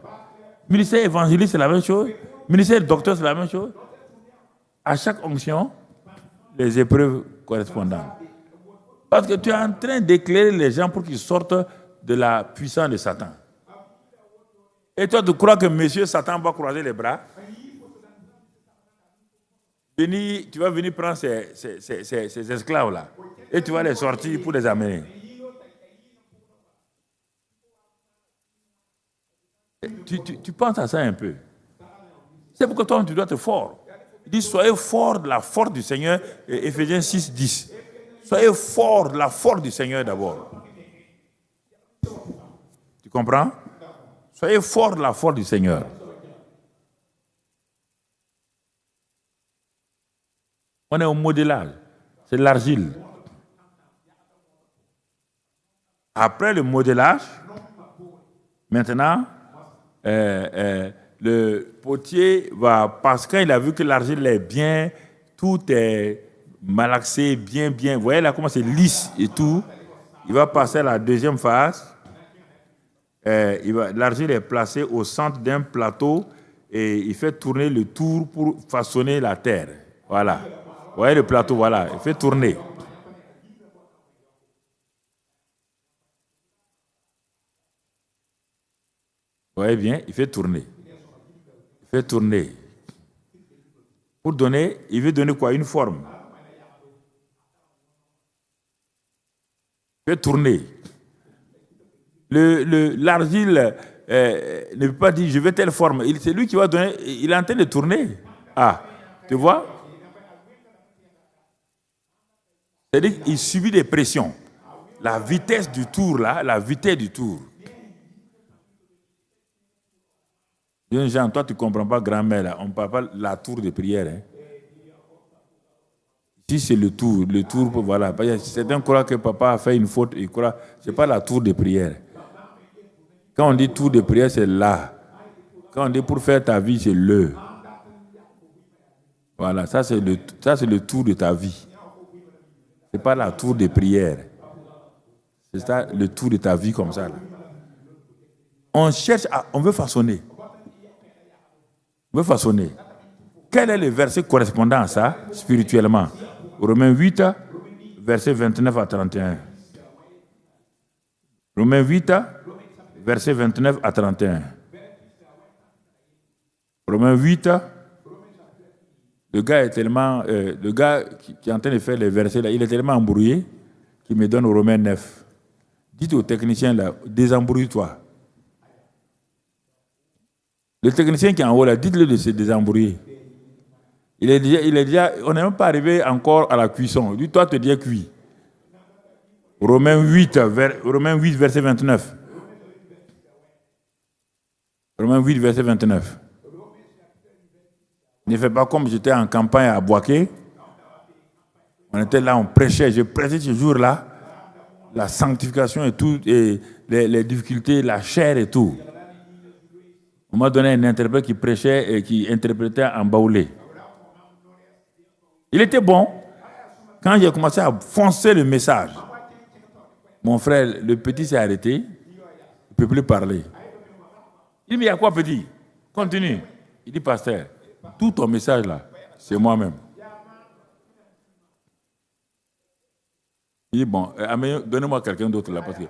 Ministère évangéliste, c'est la même chose. Ministère docteur, c'est la même chose. À chaque onction, les épreuves correspondantes. Parce que tu es en train d'éclairer les gens pour qu'ils sortent de la puissance de Satan. Et toi, tu crois que monsieur Satan va croiser les bras? Tu vas venir prendre ces esclaves-là. Et tu vas les sortir pour les amener. Tu penses à ça un peu. C'est pourquoi toi, tu dois être fort. Il dit, soyez fort de la force du Seigneur. Éphésiens 6, 10. Soyez fort de la force du Seigneur d'abord. Tu comprends? Soyez fort de la force du Seigneur. On est au modelage. C'est l'argile. Après le modelage, maintenant, le potier va, parce qu'il a vu que l'argile est bien, tout est malaxé, bien. Vous voyez là comment c'est lisse et tout. Il va passer à la deuxième phase. L'argile est placée au centre d'un plateau et il fait tourner le tour pour façonner la terre. Voilà. Vous voyez le plateau, voilà. Il fait tourner. Vous voyez bien, il fait tourner. Il fait tourner. Pour donner, il veut donner quoi? Une forme. Il fait tourner. L'argile ne peut pas dire je veux telle forme. C'est lui qui va donner. Il est en train de tourner. Ah, tu vois? C'est-à-dire qu'il subit des pressions. La vitesse du tour, là, la vitesse du tour. Jean, toi, tu ne comprends pas grand-mère, là. On ne parle pas de la tour de prière. Hein. Si c'est le tour, voilà. Certains croient que papa a fait une faute, ils croient, ce n'est pas la tour de prière. Quand on dit tour de prière, c'est là. Quand on dit pour faire ta vie, c'est le. Voilà, ça c'est le tour de ta vie. Ce n'est pas la tour de prière. C'est ça, le tour de ta vie comme ça. Là. On veut façonner. On veut façonner. Quel est le verset correspondant à ça, spirituellement? Romains 8, versets 29 à 31. Romains 8, versets 29 à 31. Romains 8, le gars qui est en train de faire les versets, là, il est tellement embrouillé qu'il me donne Romains 9. Dites au technicien, là, désembrouille-toi. Le technicien qui est en haut, là, dites-le de se désembrouiller. Il est déjà, on n'est même pas arrivé encore à la cuisson. Lui, toi, tu dis cuit. Romains 8, verset 29. Romains 8, verset 29. Ne fais pas comme j'étais en campagne à Boaké. On était là, on prêchait. Je prêchais ce jour-là. La sanctification et tout, et les difficultés, la chair et tout. On m'a donné un interprète qui prêchait et qui interprétait en baoulé. Il était bon. Quand j'ai commencé à foncer le message, mon frère, le petit s'est arrêté. Il ne peut plus parler. Il dit, mais il y a quoi, petit? Continue. Il dit, pasteur, tout ton message là, c'est moi-même. Il dit, bon, donnez-moi quelqu'un d'autre là, parce qu'il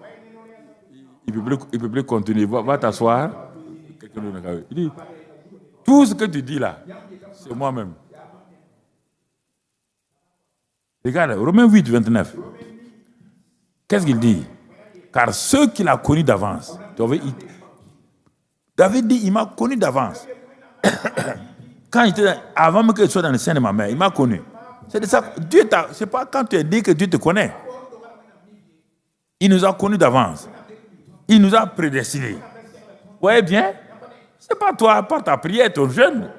ne peut plus continuer. Va t'asseoir. Il dit, tout ce que tu dis là, c'est moi-même. Regarde, Romains 8, 29. Qu'est-ce qu'il dit? Car ceux qu'il a connus d'avance. David dit, il m'a connu d'avance. Avant même que je sois dans le sein de ma mère, il m'a connu. C'est de ça. C'est pas quand tu es dit que Dieu te connaît. Il nous a connus d'avance. Il nous a prédestinés. Vous voyez bien? C'est pas toi, par ta prière, ton jeune.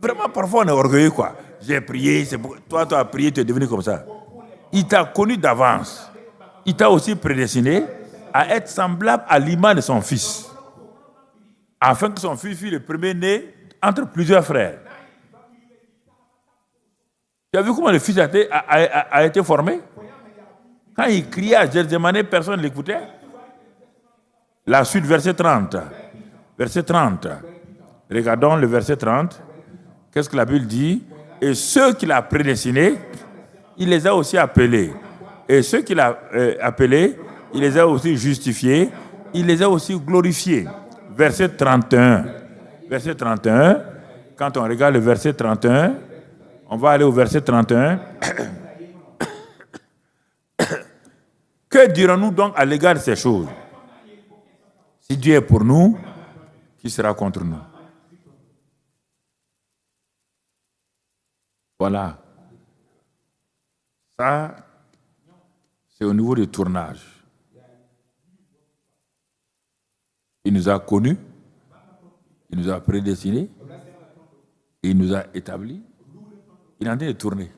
Vraiment, parfois on est orgueilleux, quoi. J'ai prié, toi tu as prié, tu es devenu comme ça. Il t'a connu d'avance. Il t'a aussi prédestiné à être semblable à l'image de son fils. Afin que son fils fût le premier-né entre plusieurs frères. Tu as vu comment le fils a été formé? Quand il criait à Gethsémani, personne ne l'écoutait. La suite, verset 30. Verset 30. Regardons le verset 30. Qu'est-ce que la Bible dit? Et ceux qu'il a prédestinés, il les a aussi appelés. Et ceux qu'il a appelés, il les a aussi justifiés. Il les a aussi glorifiés. Verset 31. Verset 31. Quand on regarde le verset 31, on va aller au verset 31. Que dirons-nous donc à l'égard de ces choses? Si Dieu est pour nous, qui sera contre nous? Voilà. Ça, c'est au niveau du tournage. Il nous a connus, il nous a prédestinés, il nous a établis. Il est en train de tourner.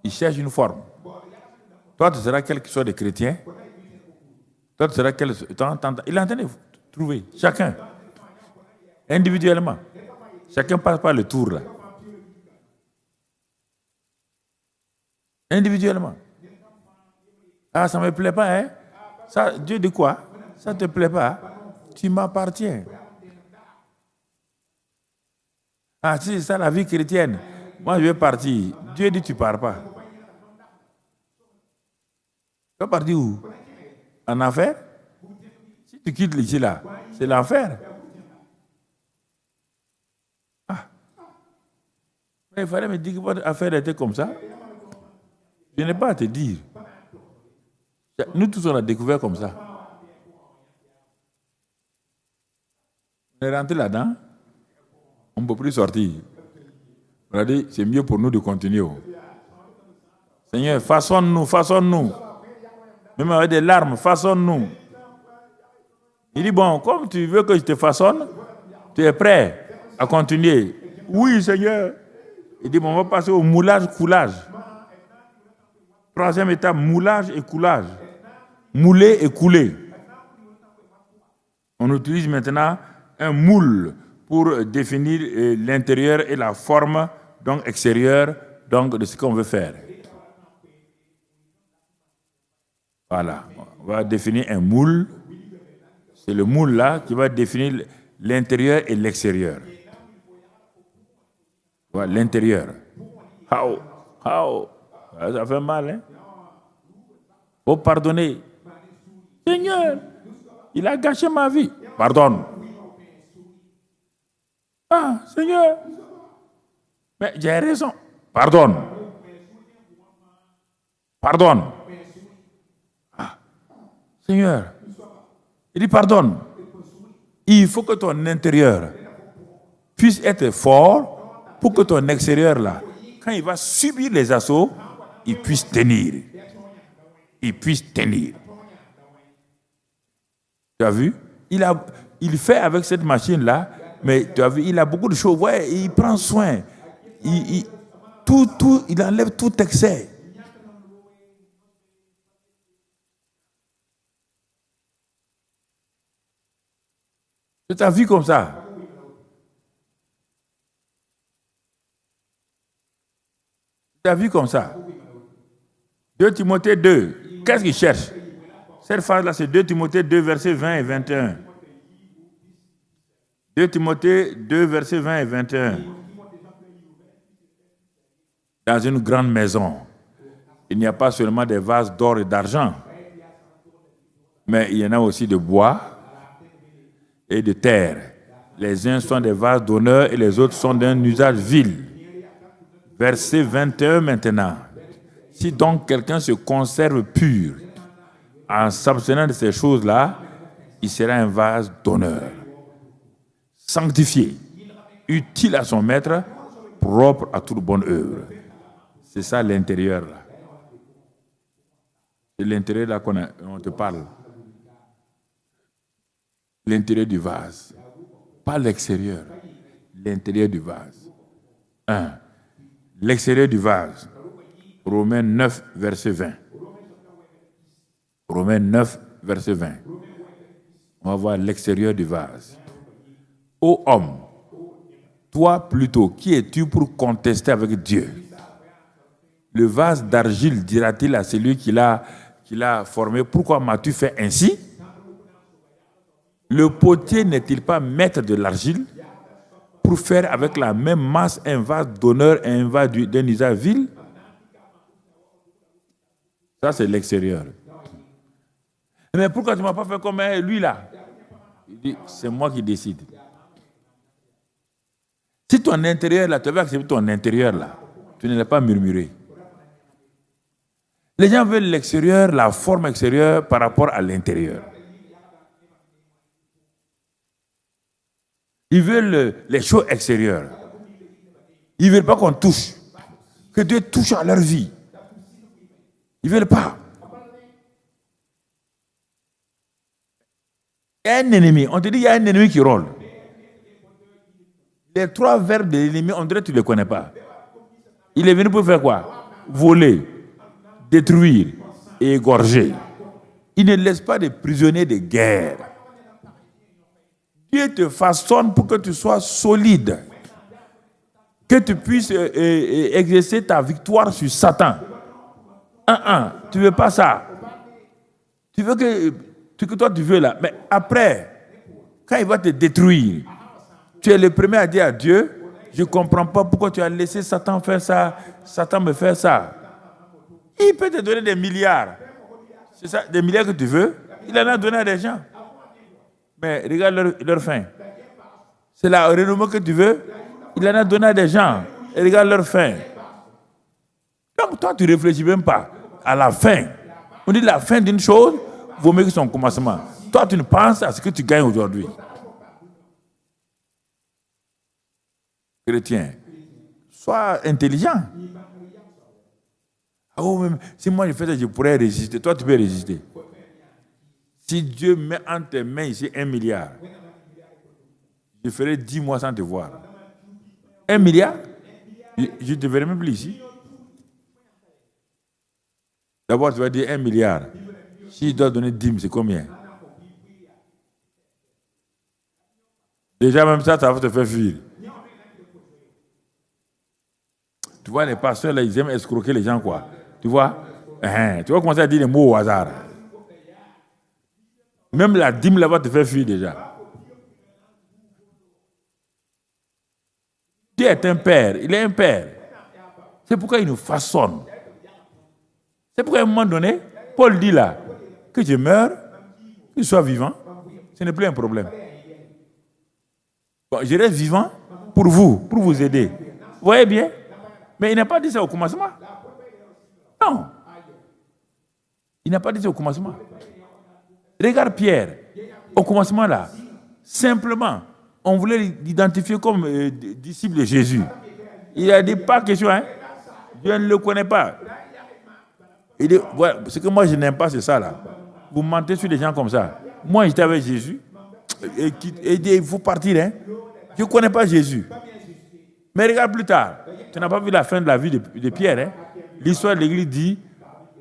Il cherche une forme. Toi, tu seras quel que soit des chrétiens. Toi, tu seras quel. Il est en train de trouver. Chacun. Individuellement. Chacun passe par le tour là. Individuellement. Ah, ça ne me plaît pas, hein? Ça, Dieu dit quoi? Ça ne te plaît pas? Tu m'appartiens. Ah, si c'est ça la vie chrétienne. Moi, je vais partir. Dieu dit, tu ne pars pas. Tu vas partir où? En enfer? Si tu quittes ici, là, c'est l'enfer. Ah. Mais il fallait me dire que votre affaire était comme ça. Je n'ai pas à te dire. Nous tous, on a découvert comme ça. On est rentré là-dedans. On ne peut plus sortir. On a dit, c'est mieux pour nous de continuer. Seigneur, façonne-nous, façonne-nous. Même avec des larmes, façonne-nous. Il dit, bon, comme tu veux que je te façonne, tu es prêt à continuer? Oui, Seigneur. Il dit, bon, on va passer au moulage-coulage. Troisième étape, moulage et coulage. Mouler et couler. On utilise maintenant un moule pour définir l'intérieur et la forme donc extérieure donc, de ce qu'on veut faire. Voilà. On va définir un moule. C'est le moule là qui va définir l'intérieur et l'extérieur. Voilà, l'intérieur. Ça fait mal, hein? Faut pardonner. Seigneur, il a gâché ma vie. Pardonne. Ah, Seigneur, mais j'ai raison. Pardonne. Pardonne. Ah, Seigneur, il dit pardonne. Il faut que ton intérieur puisse être fort pour que ton extérieur, là, quand il va subir les assauts, il puisse tenir. il puisse tenir. Tu as vu? Il fait avec cette machine-là, mais tu as vu, il a beaucoup de choses. Ouais, il prend soin. Il enlève tout excès. Tu as vu comme ça? Tu as vu comme ça? 2 Timothée 2. Qu'est-ce qu'il cherche? Cette phrase-là, c'est 2 Timothée 2, versets 20 et 21. 2 Timothée 2, versets 20 et 21. Dans une grande maison, il n'y a pas seulement des vases d'or et d'argent, mais il y en a aussi de bois et de terre. Les uns sont des vases d'honneur et les autres sont d'un usage vil. Verset 21 maintenant. Si donc quelqu'un se conserve pur en s'abstenant de ces choses-là, il sera un vase d'honneur, sanctifié, utile à son maître, propre à toute bonne œuvre. C'est ça l'intérieur là. C'est l'intérieur là qu'on te parle. L'intérieur du vase. Pas l'extérieur. L'intérieur du vase. 1. L'extérieur du vase. Romains 9, verset 20. Romains 9, verset 20. On va voir l'extérieur du vase. Ô homme, toi plutôt, qui es-tu pour contester avec Dieu? Le vase d'argile dira-t-il à celui qui l'a formé, pourquoi m'as-tu fait ainsi? Le potier n'est-il pas maître de l'argile pour faire avec la même masse un vase d'honneur et un vase d'un usage vil? Ça, c'est l'extérieur. Mais pourquoi tu ne m'as pas fait comme lui là? Il dit, c'est moi qui décide. Si ton intérieur là, tu veux accepter ton intérieur là, tu ne l'as pas murmuré. Les gens veulent l'extérieur, la forme extérieure par rapport à l'intérieur. Ils veulent les choses extérieures. Ils ne veulent pas qu'on touche. Que Dieu touche à leur vie. Ils ne veulent pas. Il y a un ennemi. On te dit qu'il y a un ennemi qui rôle. Les 3 verbes de l'ennemi, on dirait que tu ne les connais pas. Il est venu pour faire quoi? Voler, détruire et égorger. Il ne laisse pas de prisonniers de guerre. Dieu te façonne pour que tu sois solide. Que tu puisses exercer ta victoire sur Satan. Tu ne veux pas ça. Tu veux que toi tu veux là. Mais après, quand il va te détruire, tu es le premier à dire à Dieu, je ne comprends pas pourquoi tu as laissé Satan faire ça, Satan me faire ça. Il peut te donner des milliards. C'est ça, des milliards que tu veux. Il en a donné à des gens. Mais regarde leur fin. C'est la renommée que tu veux. Il en a donné à des gens. Et regarde leur fin. Donc toi, tu ne réfléchis même pas à la fin. On dit la fin d'une chose vaut mieux que son commencement. Toi, tu ne penses à ce que tu gagnes aujourd'hui. Chrétien, sois intelligent. Si moi je fais ça, je pourrais résister. Toi, tu peux résister. Si Dieu met entre tes mains ici 1 milliard, je ferai 10 mois sans te voir. 1 milliard? Je ne te verrai même plus ici. D'abord, tu vas dire 1 milliard. Si je dois donner 10, c'est combien? Déjà, même ça va te faire fuir. Tu vois, les pasteurs, là, ils aiment escroquer les gens, quoi. Tu vois? Tu vas commencer à dire des mots au hasard. Même la dîme là-bas te fait fuir déjà. Dieu est un père, il est un père. C'est pourquoi il nous façonne. C'est pourquoi à un moment donné, Paul dit là, que je meure, que je sois vivant, ce n'est plus un problème. Bon, je reste vivant pour vous aider. Vous voyez bien? Mais il n'a pas dit ça au commencement. Non. Il n'a pas dit ça au commencement. Regarde Pierre, au commencement là, simplement, on voulait l'identifier comme disciple de Jésus. Il a dit pas question, hein? Dieu ne le connaît pas. Il dit, voilà, ce que moi je n'aime pas, c'est ça là. Vous mentez sur des gens comme ça. Moi, j'étais avec Jésus. Et il dit, il faut partir. Hein. Je ne connais pas Jésus. Mais regarde plus tard. Tu n'as pas vu la fin de la vie de Pierre. Hein. L'histoire de l'Église dit,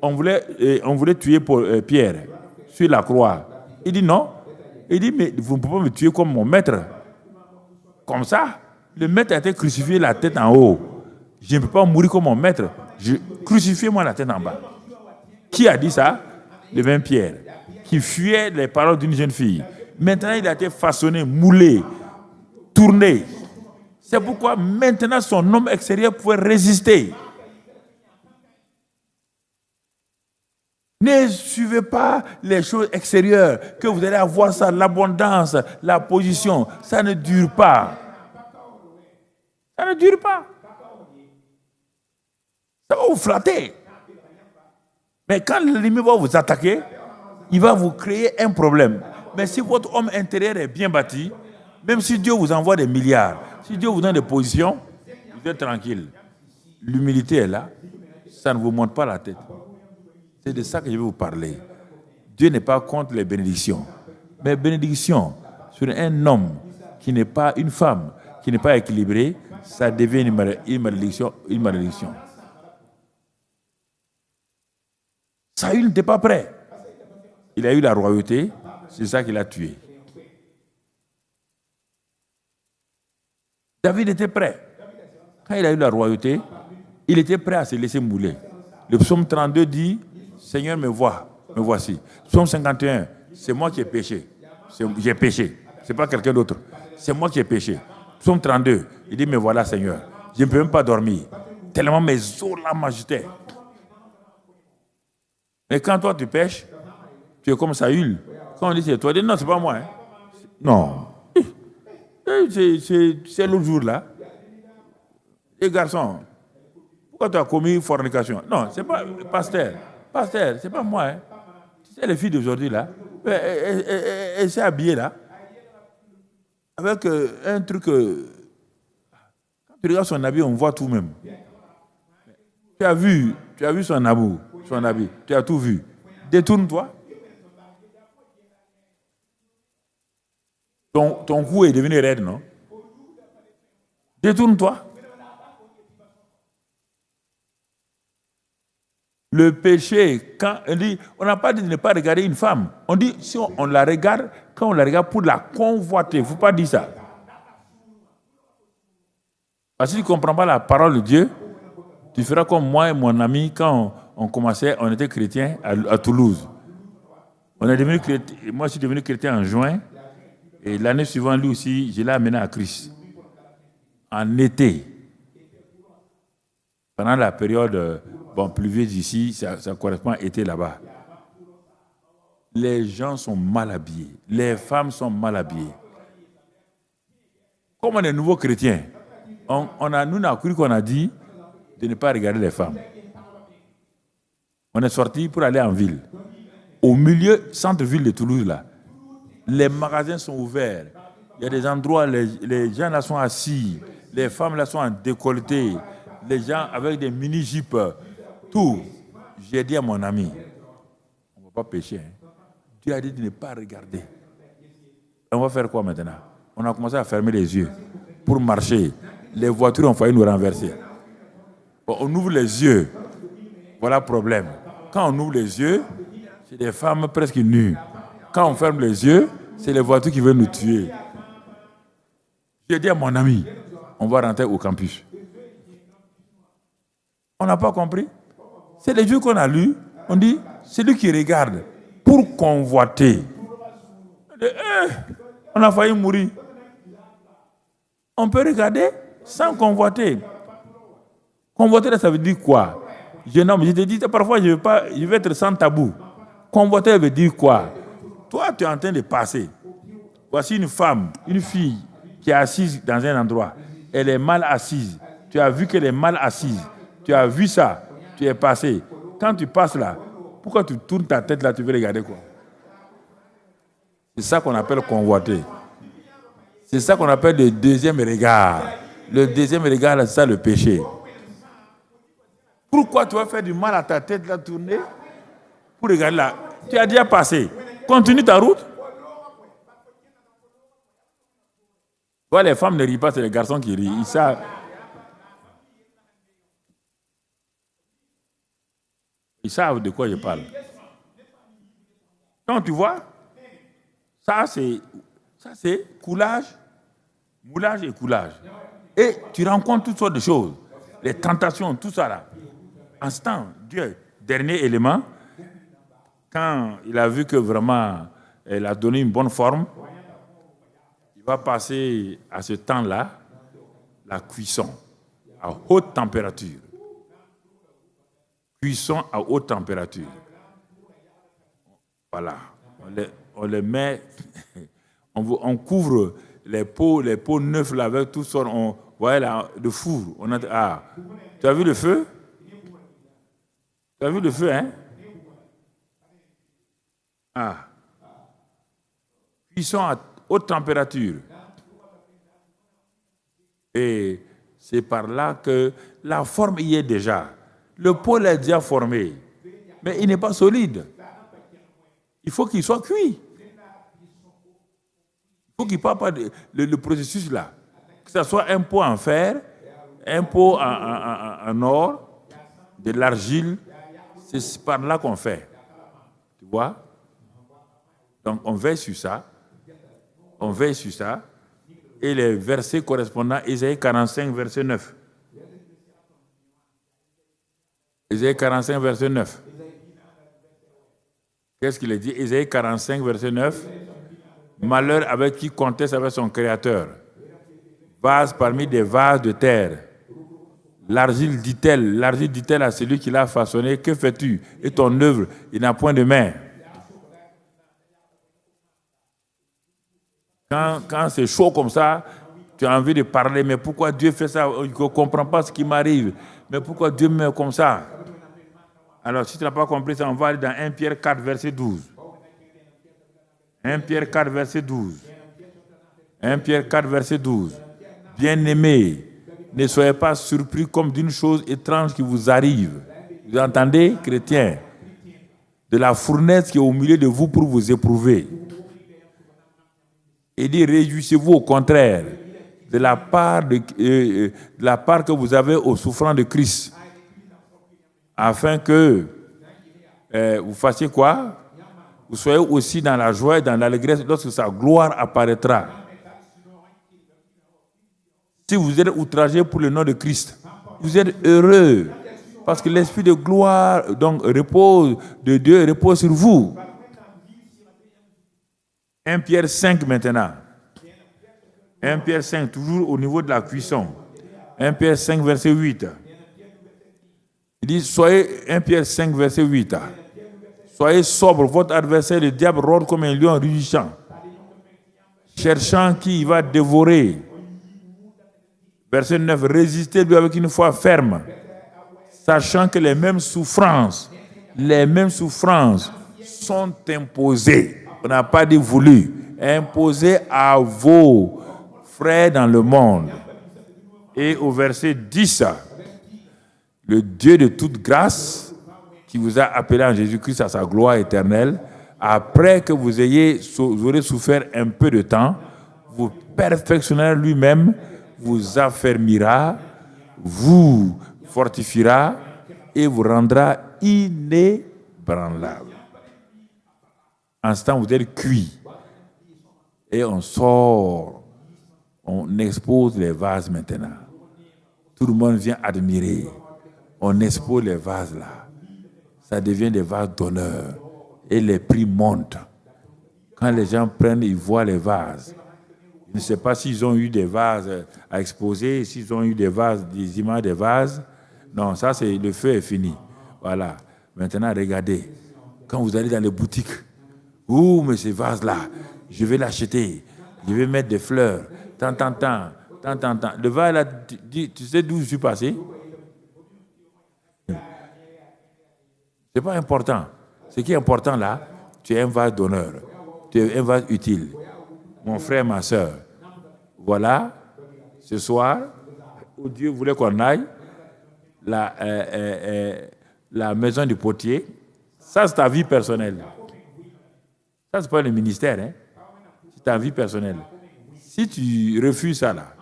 on voulait tuer Pierre sur la croix. Il dit non. Il dit, mais vous ne pouvez pas me tuer comme mon maître. Comme ça, le maître a été crucifié la tête en haut. Je ne peux pas mourir comme mon maître. Crucifiez-moi la tête en bas. Qui a dit ça? Le même Pierre, qui fuyait les paroles d'une jeune fille. Maintenant, il a été façonné, moulé, tourné. C'est pourquoi maintenant son homme extérieur pouvait résister. Ne suivez pas les choses extérieures, que vous allez avoir ça, l'abondance, la position. Ça ne dure pas. Ça ne dure pas. Ça va vous flatter. Mais quand l'ennemi va vous attaquer, il va vous créer un problème. Mais si votre homme intérieur est bien bâti, même si Dieu vous envoie des milliards, si Dieu vous donne des positions, vous êtes tranquille. L'humilité est là. Ça ne vous monte pas la tête. C'est de ça que je vais vous parler. Dieu n'est pas contre les bénédictions. Mais bénédiction sur un homme qui n'est pas une femme, qui n'est pas équilibrée, ça devient une malédiction. Saül n'était pas prêt. Il a eu la royauté, c'est ça qui l'a tué. David était prêt. Quand il a eu la royauté, il était prêt à se laisser mouler. Le psaume 32 dit, Seigneur, me voici. Psaume 51, c'est moi qui ai péché. J'ai péché. Ce n'est pas quelqu'un d'autre. C'est moi qui ai péché. Psaume 32, il dit, me voilà, Seigneur. Je ne peux même pas dormir. Tellement mes os là m'agitaient. Mais quand toi tu pêches, tu es comme Saül. Quand on dit c'est toi, on dit non, c'est pas moi. Hein. Non. C'est l'autre jour là. Et garçon, pourquoi tu as commis fornication? Non, c'est pas pasteur. Pasteur, c'est pas moi. Hein. C'est les filles d'aujourd'hui là. Elle s'est habillée là. Avec un truc. Quand tu regardes son habit, on voit tout même. Tu as vu son habit. Tu as tout vu. Détourne-toi. Ton cou est devenu raide, non? Détourne-toi. Le péché, quand on n'a pas dit de ne pas regarder une femme. On dit, si on la regarde, quand on la regarde pour la convoiter, il ne faut pas dire ça. Parce que si tu ne comprends pas la parole de Dieu, tu feras comme moi et mon ami quand on était chrétiens à Toulouse. Moi, je suis devenu chrétien en juin. Et l'année suivante, lui aussi, je l'ai amené à Christ. En été. Pendant la période pluvieuse ici, ça correspond à été là-bas. Les gens sont mal habillés. Les femmes sont mal habillées. Comme on est nouveaux chrétiens, nous on a cru qu'on a dit de ne pas regarder les femmes. On est sorti pour aller en ville. Au milieu, centre-ville de Toulouse, là, les magasins sont ouverts. Il y a des endroits, les gens là sont assis. Les femmes là sont en décolleté. Les gens avec des mini-jupes. Tout. J'ai dit à mon ami, on ne va pas pécher. Hein. Dieu a dit de ne pas regarder. Et on va faire quoi maintenant? On a commencé à fermer les yeux pour marcher. Les voitures ont failli nous renverser. Bon, on ouvre les yeux. Voilà le problème. Quand on ouvre les yeux, c'est des femmes presque nues. Quand on ferme les yeux, c'est les voitures qui veulent nous tuer. J'ai dit à mon ami, on va rentrer au campus. On n'a pas compris. C'est les jours qu'on a lus. On dit, c'est lui qui regarde pour convoiter. On a failli mourir. On peut regarder sans convoiter. Convoiter, ça veut dire quoi? Je te dis, parfois, je vais être sans tabou. Convoiter veut dire quoi? Toi, tu es en train de passer. Voici une femme, une fille qui est assise dans un endroit. Elle est mal assise. Tu as vu qu'elle est mal assise. Tu as vu ça. Tu es passé. Quand tu passes là, pourquoi tu tournes ta tête là, tu veux regarder quoi? C'est ça qu'on appelle convoiter. C'est ça qu'on appelle le deuxième regard. Le deuxième regard, c'est ça le péché. Pourquoi tu vas faire du mal à ta tête, la tourner pour regarder là? Tu as déjà passé. Continue ta route. Ouais, les femmes ne rient pas, c'est les garçons qui rient. Ils savent de quoi je parle. Donc, tu vois, ça c'est coulage, moulage et coulage. Et tu rencontres toutes sortes de choses. Les tentations, tout ça là. En ce temps, Dieu, dernier élément, quand il a vu que vraiment elle a donné une bonne forme, il va passer à ce temps-là la cuisson à haute température. Cuisson à haute température. Voilà. On les met, on couvre les pots neufs là, avec tout ça. Voilà là, le four. Tu as vu le feu? Tu as vu le feu, hein? Cuisson à haute température. Et c'est par là que la forme y est déjà. Le pot est déjà formé, mais il n'est pas solide. Il faut qu'il soit cuit. Il faut qu'il passe par le processus là. Que ce soit un pot en fer, un pot en or, de l'argile, c'est par là qu'on fait. Tu vois? Donc on veille sur ça. On veille sur ça. Et les versets correspondants, Ésaïe 45, verset 9. Ésaïe 45, verset 9. Qu'est-ce qu'il a dit? Ésaïe 45, verset 9. Malheur avec qui conteste avec son Créateur. Vase parmi des vases de terre. L'argile dit-elle à celui qui l'a façonné, que fais-tu? Et ton œuvre, il n'a point de main. Quand c'est chaud comme ça, tu as envie de parler, mais pourquoi Dieu fait ça? Je ne comprends pas ce qui m'arrive. Mais pourquoi Dieu me met comme ça? Alors, si tu n'as pas compris ça, on va aller dans 1 Pierre 4, verset 12. 1 Pierre 4, verset 12. 1 Pierre 4, verset 12. Bien-aimés, ne soyez pas surpris comme d'une chose étrange qui vous arrive. Vous entendez, chrétiens? De la fournaise qui est au milieu de vous pour vous éprouver. Et dit, réjouissez-vous au contraire de la part que vous avez aux souffrances de Christ, afin que vous fassiez quoi? Vous soyez aussi dans la joie et dans l'allégresse lorsque sa gloire apparaîtra. Si vous êtes outragé pour le nom de Christ, vous êtes heureux, parce que l'esprit de gloire donc repose de Dieu repose sur vous. 1 Pierre 5 maintenant. 1 Pierre 5, toujours au niveau de la cuisson. 1 Pierre 5, verset 8. Il dit, 1 Pierre 5, verset 8. Soyez sobre, votre adversaire, le diable, rôde comme un lion rugissant, cherchant qui il va dévorer. Verset 9, résistez-lui avec une foi ferme, sachant que les mêmes souffrances sont imposées. On n'a pas dit voulu, imposées à vos frères dans le monde. Et au verset 10, le Dieu de toute grâce, qui vous a appelé en Jésus-Christ à sa gloire éternelle, après que vous aurez souffert un peu de temps, vous perfectionnera lui-même, vous affermira, vous fortifiera et vous rendra inébranlable. En ce temps, vous êtes cuits. Et on sort, on expose les vases maintenant. Tout le monde vient admirer. On expose les vases là. Ça devient des vases d'honneur. Et les prix montent. Quand les gens prennent, ils voient les vases. Je ne sais pas s'ils ont eu des vases à exposer, s'ils ont eu des vases, des images des vases. Non, ça, le feu est fini. Voilà. Maintenant, regardez. Quand vous allez dans les boutiques, mais ces vases-là, je vais l'acheter. Je vais mettre des fleurs. Tant. Le vase, là, tu sais d'où je suis passé? Ce n'est pas important. Ce qui est important là, tu es un vase d'honneur. Tu es un vase utile. Mon frère, ma soeur. Voilà, ce soir, où Dieu voulait qu'on aille, la maison du potier, ça c'est ta vie personnelle. Ça c'est pas le ministère, hein? C'est ta vie personnelle. Si tu refuses ça là,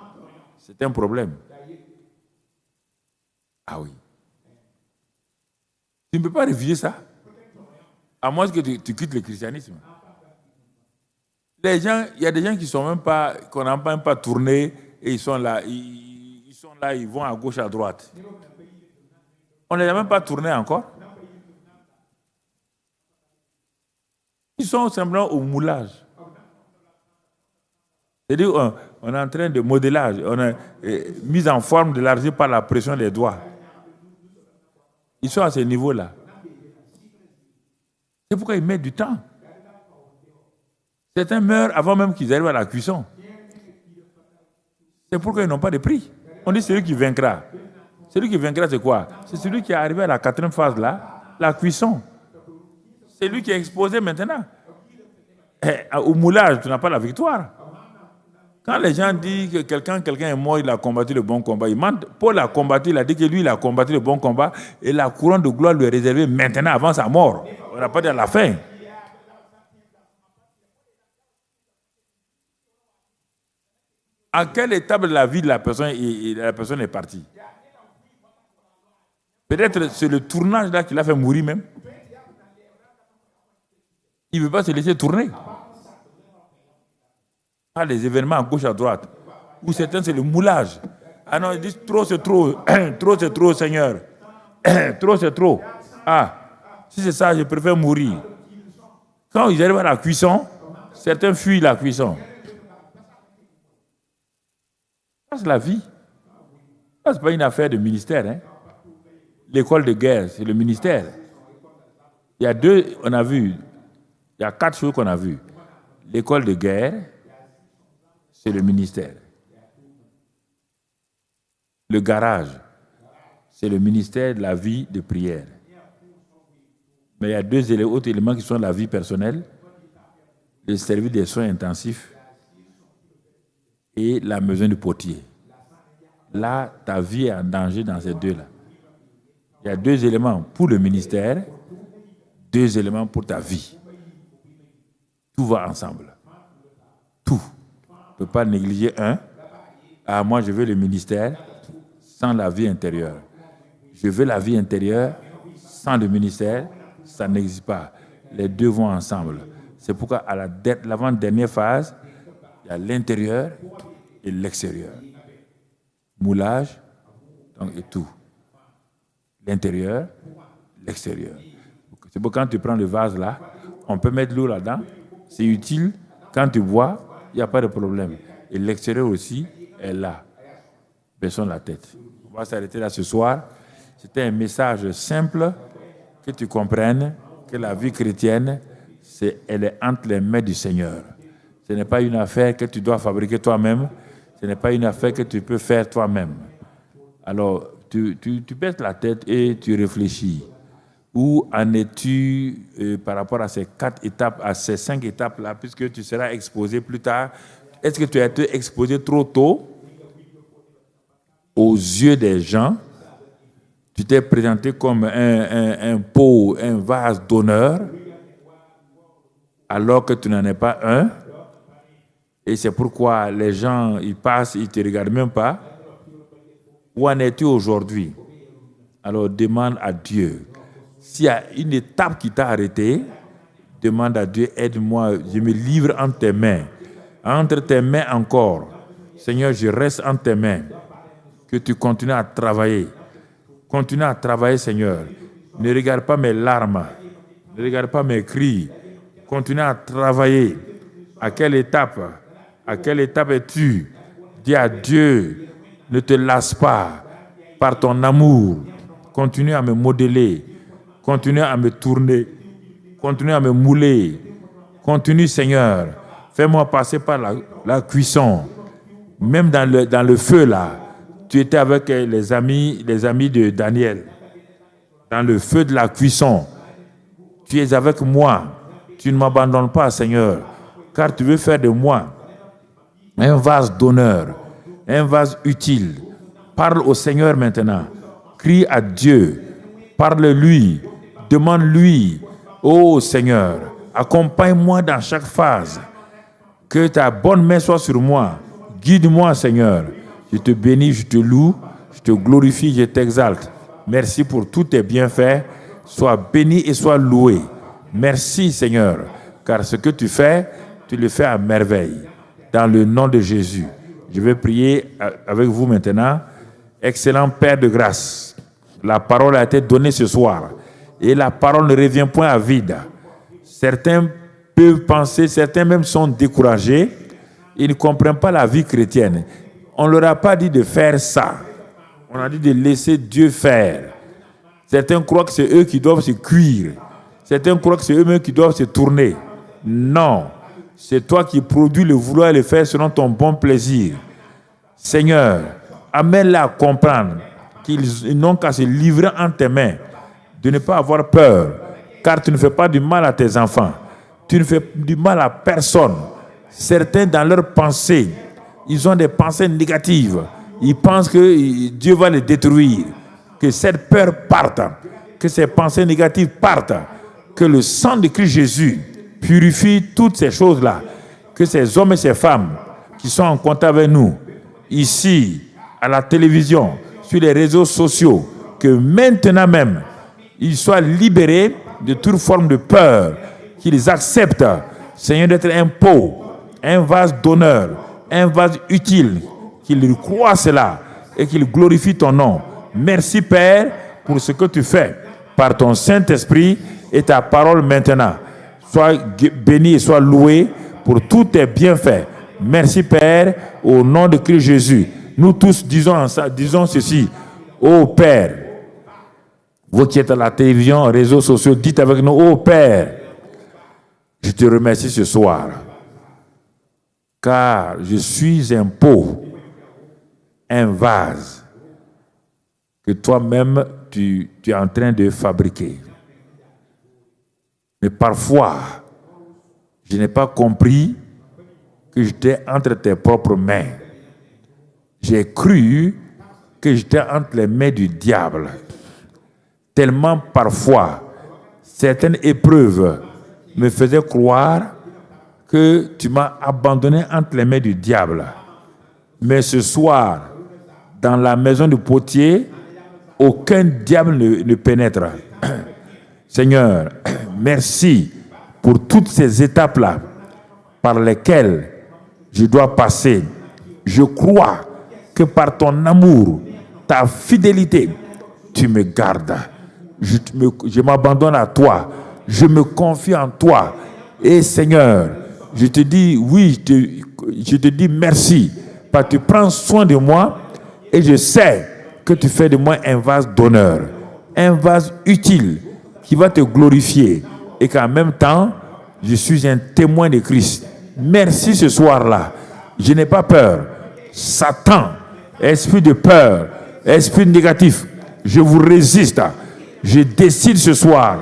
c'est un problème. Ah oui. Tu ne peux pas refuser ça. À moins que tu quittes le christianisme. Les gens, il y a des gens qui sont même pas, qu'on n'a même pas tourné et ils sont là, ils vont à gauche, à droite. On ne les a même pas tournés encore. Ils sont simplement au moulage. C'est-à-dire, on est en train de modélage, on est mis en forme de l'argile par la pression des doigts. Ils sont à ce niveau-là. C'est pourquoi ils mettent du temps. Certains meurent avant même qu'ils arrivent à la cuisson. C'est pourquoi ils n'ont pas de prix. On dit celui qui vaincra. Celui qui vaincra, c'est quoi? C'est celui qui est arrivé à la 4e phase là, la cuisson. C'est lui qui est exposé maintenant. Au moulage, tu n'as pas la victoire. Quand les gens disent que quelqu'un est mort, il a combattu le bon combat, ils mentent. Paul a combattu, il a dit que lui, il a combattu le bon combat et la couronne de gloire lui est réservée maintenant, avant sa mort. On n'a pas dit à la fin. À quelle étape de la vie de la personne est partie? Peut-être c'est le tournage là qui l'a fait mourir même. Il ne veut pas se laisser tourner. Pas les événements à gauche, à droite. Ou certains, c'est le moulage. Ah non, ils disent trop, c'est trop. Trop, c'est trop, Seigneur. Trop, c'est trop. Ah, si c'est ça, je préfère mourir. Quand ils arrivent à la cuisson, certains fuient la cuisson. Ça, c'est la vie. Ça, ce n'est pas une affaire de ministère. Hein. L'école de guerre, c'est le ministère. Il y a 4 choses qu'on a vues. L'école de guerre, c'est le ministère. Le garage, c'est le ministère de la vie de prière. Mais il y a 2 autres éléments qui sont la vie personnelle, le service des soins intensifs et la maison du potier. Là, ta vie est en danger dans ces 2-là. Il y a 2 éléments pour le ministère, 2 éléments pour ta vie. Tout va ensemble. Tout. Tu ne peux pas négliger un. Ah, moi, je veux le ministère sans la vie intérieure. Je veux la vie intérieure sans le ministère, ça n'existe pas. Les 2 vont ensemble. C'est pourquoi à l'avant-dernière phase, il y a l'intérieur et l'extérieur. Moulage, donc, et tout. L'intérieur, l'extérieur. C'est pourquoi quand tu prends le vase là, on peut mettre l'eau là-dedans. C'est utile. Quand tu bois, il n'y a pas de problème. Et l'extérieur aussi est là. Baissons la tête. On va s'arrêter là ce soir. C'était un message simple, que tu comprennes que la vie chrétienne, elle est entre les mains du Seigneur. Ce n'est pas une affaire que tu dois fabriquer toi-même. Ce n'est pas une affaire que tu peux faire toi-même. Alors, tu baisses la tête et tu réfléchis. Où en es-tu par rapport à ces 4 étapes, à ces 5 étapes-là, puisque tu seras exposé plus tard? Est-ce que tu as été exposé trop tôt aux yeux des gens? Tu t'es présenté comme un pot, un vase d'honneur, alors que tu n'en es pas un. Et c'est pourquoi les gens, ils passent, ils ne te regardent même pas. Où en es-tu aujourd'hui? Alors demande à Dieu. S'il y a une étape qui t'a arrêté, demande à Dieu, aide-moi, je me livre entre tes mains. Entre tes mains encore. Seigneur, je reste entre tes mains. Que tu continues à travailler. Continue à travailler, Seigneur. Ne regarde pas mes larmes. Ne regarde pas mes cris. Continue à travailler. À quelle étape es-tu? Dis à Dieu, ne te lasse pas par ton amour. Continue à me modeler. Continue à me tourner. Continue à me mouler. Continue, Seigneur. Fais-moi passer par la cuisson. Même dans le feu, là. Tu étais avec les amis de Daniel. Dans le feu de la cuisson. Tu es avec moi. Tu ne m'abandonnes pas, Seigneur. Car tu veux faire de moi un vase d'honneur. Un vase utile. Parle au Seigneur maintenant. Crie à Dieu. Parle-lui. Demande-lui. Oh Seigneur, accompagne-moi dans chaque phase. Que ta bonne main soit sur moi. Guide-moi, Seigneur. Je te bénis, je te loue, je te glorifie, je t'exalte. Merci pour tous tes bienfaits. Sois béni et sois loué. Merci, Seigneur, car ce que tu fais, tu le fais à merveille. Dans le nom de Jésus. Je vais prier avec vous maintenant. Excellent Père de grâce, la parole a été donnée ce soir. Et la parole ne revient point à vide. Certains peuvent penser, certains même sont découragés. Ils ne comprennent pas la vie chrétienne. On ne leur a pas dit de faire ça. On a dit de laisser Dieu faire. Certains croient que c'est eux qui doivent se cuire. Certains croient que c'est eux-mêmes qui doivent se tourner. Non. C'est toi qui produis le vouloir et le faire selon ton bon plaisir. Seigneur, amène-les à comprendre qu'ils n'ont qu'à se livrer en tes mains, de ne pas avoir peur, car tu ne fais pas du mal à tes enfants. Tu ne fais du mal à personne. Certains, dans leurs pensées, ils ont des pensées négatives. Ils pensent que Dieu va les détruire. Que cette peur parte. Que ces pensées négatives partent. Que le sang de Christ Jésus purifie toutes ces choses-là. Que ces hommes et ces femmes qui sont en contact avec nous, ici, à la télévision, sur les réseaux sociaux, que maintenant même, ils soient libérés de toute forme de peur, qu'ils acceptent, Seigneur, d'être un pot, un vase d'honneur, un vase utile, qu'ils croient cela et qu'ils glorifient ton nom. Merci, Père, pour ce que tu fais par ton Saint-Esprit et ta parole maintenant. Sois béni et sois loué pour tous tes bienfaits. Merci, Père, au nom de Christ Jésus. Nous tous disons ceci. Ô Père, vous qui êtes à la télévision, réseaux sociaux, dites avec nous, ô Père, je te remercie ce soir, car je suis un pot, un vase, que toi-même tu es en train de fabriquer. Mais parfois, je n'ai pas compris que j'étais entre tes propres mains. J'ai cru que j'étais entre les mains du diable. Tellement parfois, certaines épreuves me faisaient croire que tu m'as abandonné entre les mains du diable. Mais ce soir, dans la maison du potier, aucun diable ne pénètre. Seigneur, merci pour toutes ces étapes-là par lesquelles je dois passer. Je crois que par ton amour, ta fidélité, tu me gardes. Je m'abandonne à toi. Je me confie en toi. Et Seigneur, je te dis oui, je te dis merci, parce que tu prends soin de moi et je sais que tu fais de moi un vase d'honneur, un vase utile qui va te glorifier et qu'en même temps, je suis un témoin de Christ. Merci ce soir-là. Je n'ai pas peur. Satan, esprit de peur, esprit négatif, je vous résiste. Je décide ce soir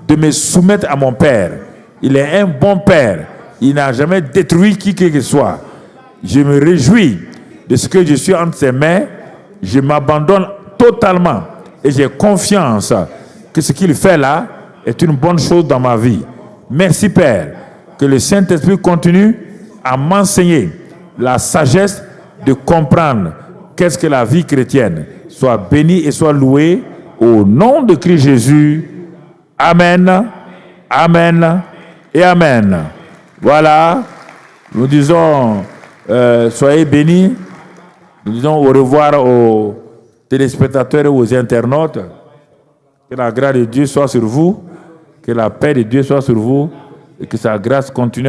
de me soumettre à mon Père. Il est un bon Père. Il n'a jamais détruit qui que ce soit. Je me réjouis de ce que je suis entre ses mains. Je m'abandonne totalement et j'ai confiance que ce qu'il fait là est une bonne chose dans ma vie. Merci Père, que le Saint-Esprit continue à m'enseigner la sagesse de comprendre qu'est-ce que la vie chrétienne. Sois béni et sois loué au nom de Christ Jésus. Amen, amen et amen. Voilà, nous disons soyez bénis. Nous disons au revoir aux téléspectateurs et aux internautes. Que la grâce de Dieu soit sur vous, que la paix de Dieu soit sur vous et que sa grâce continue.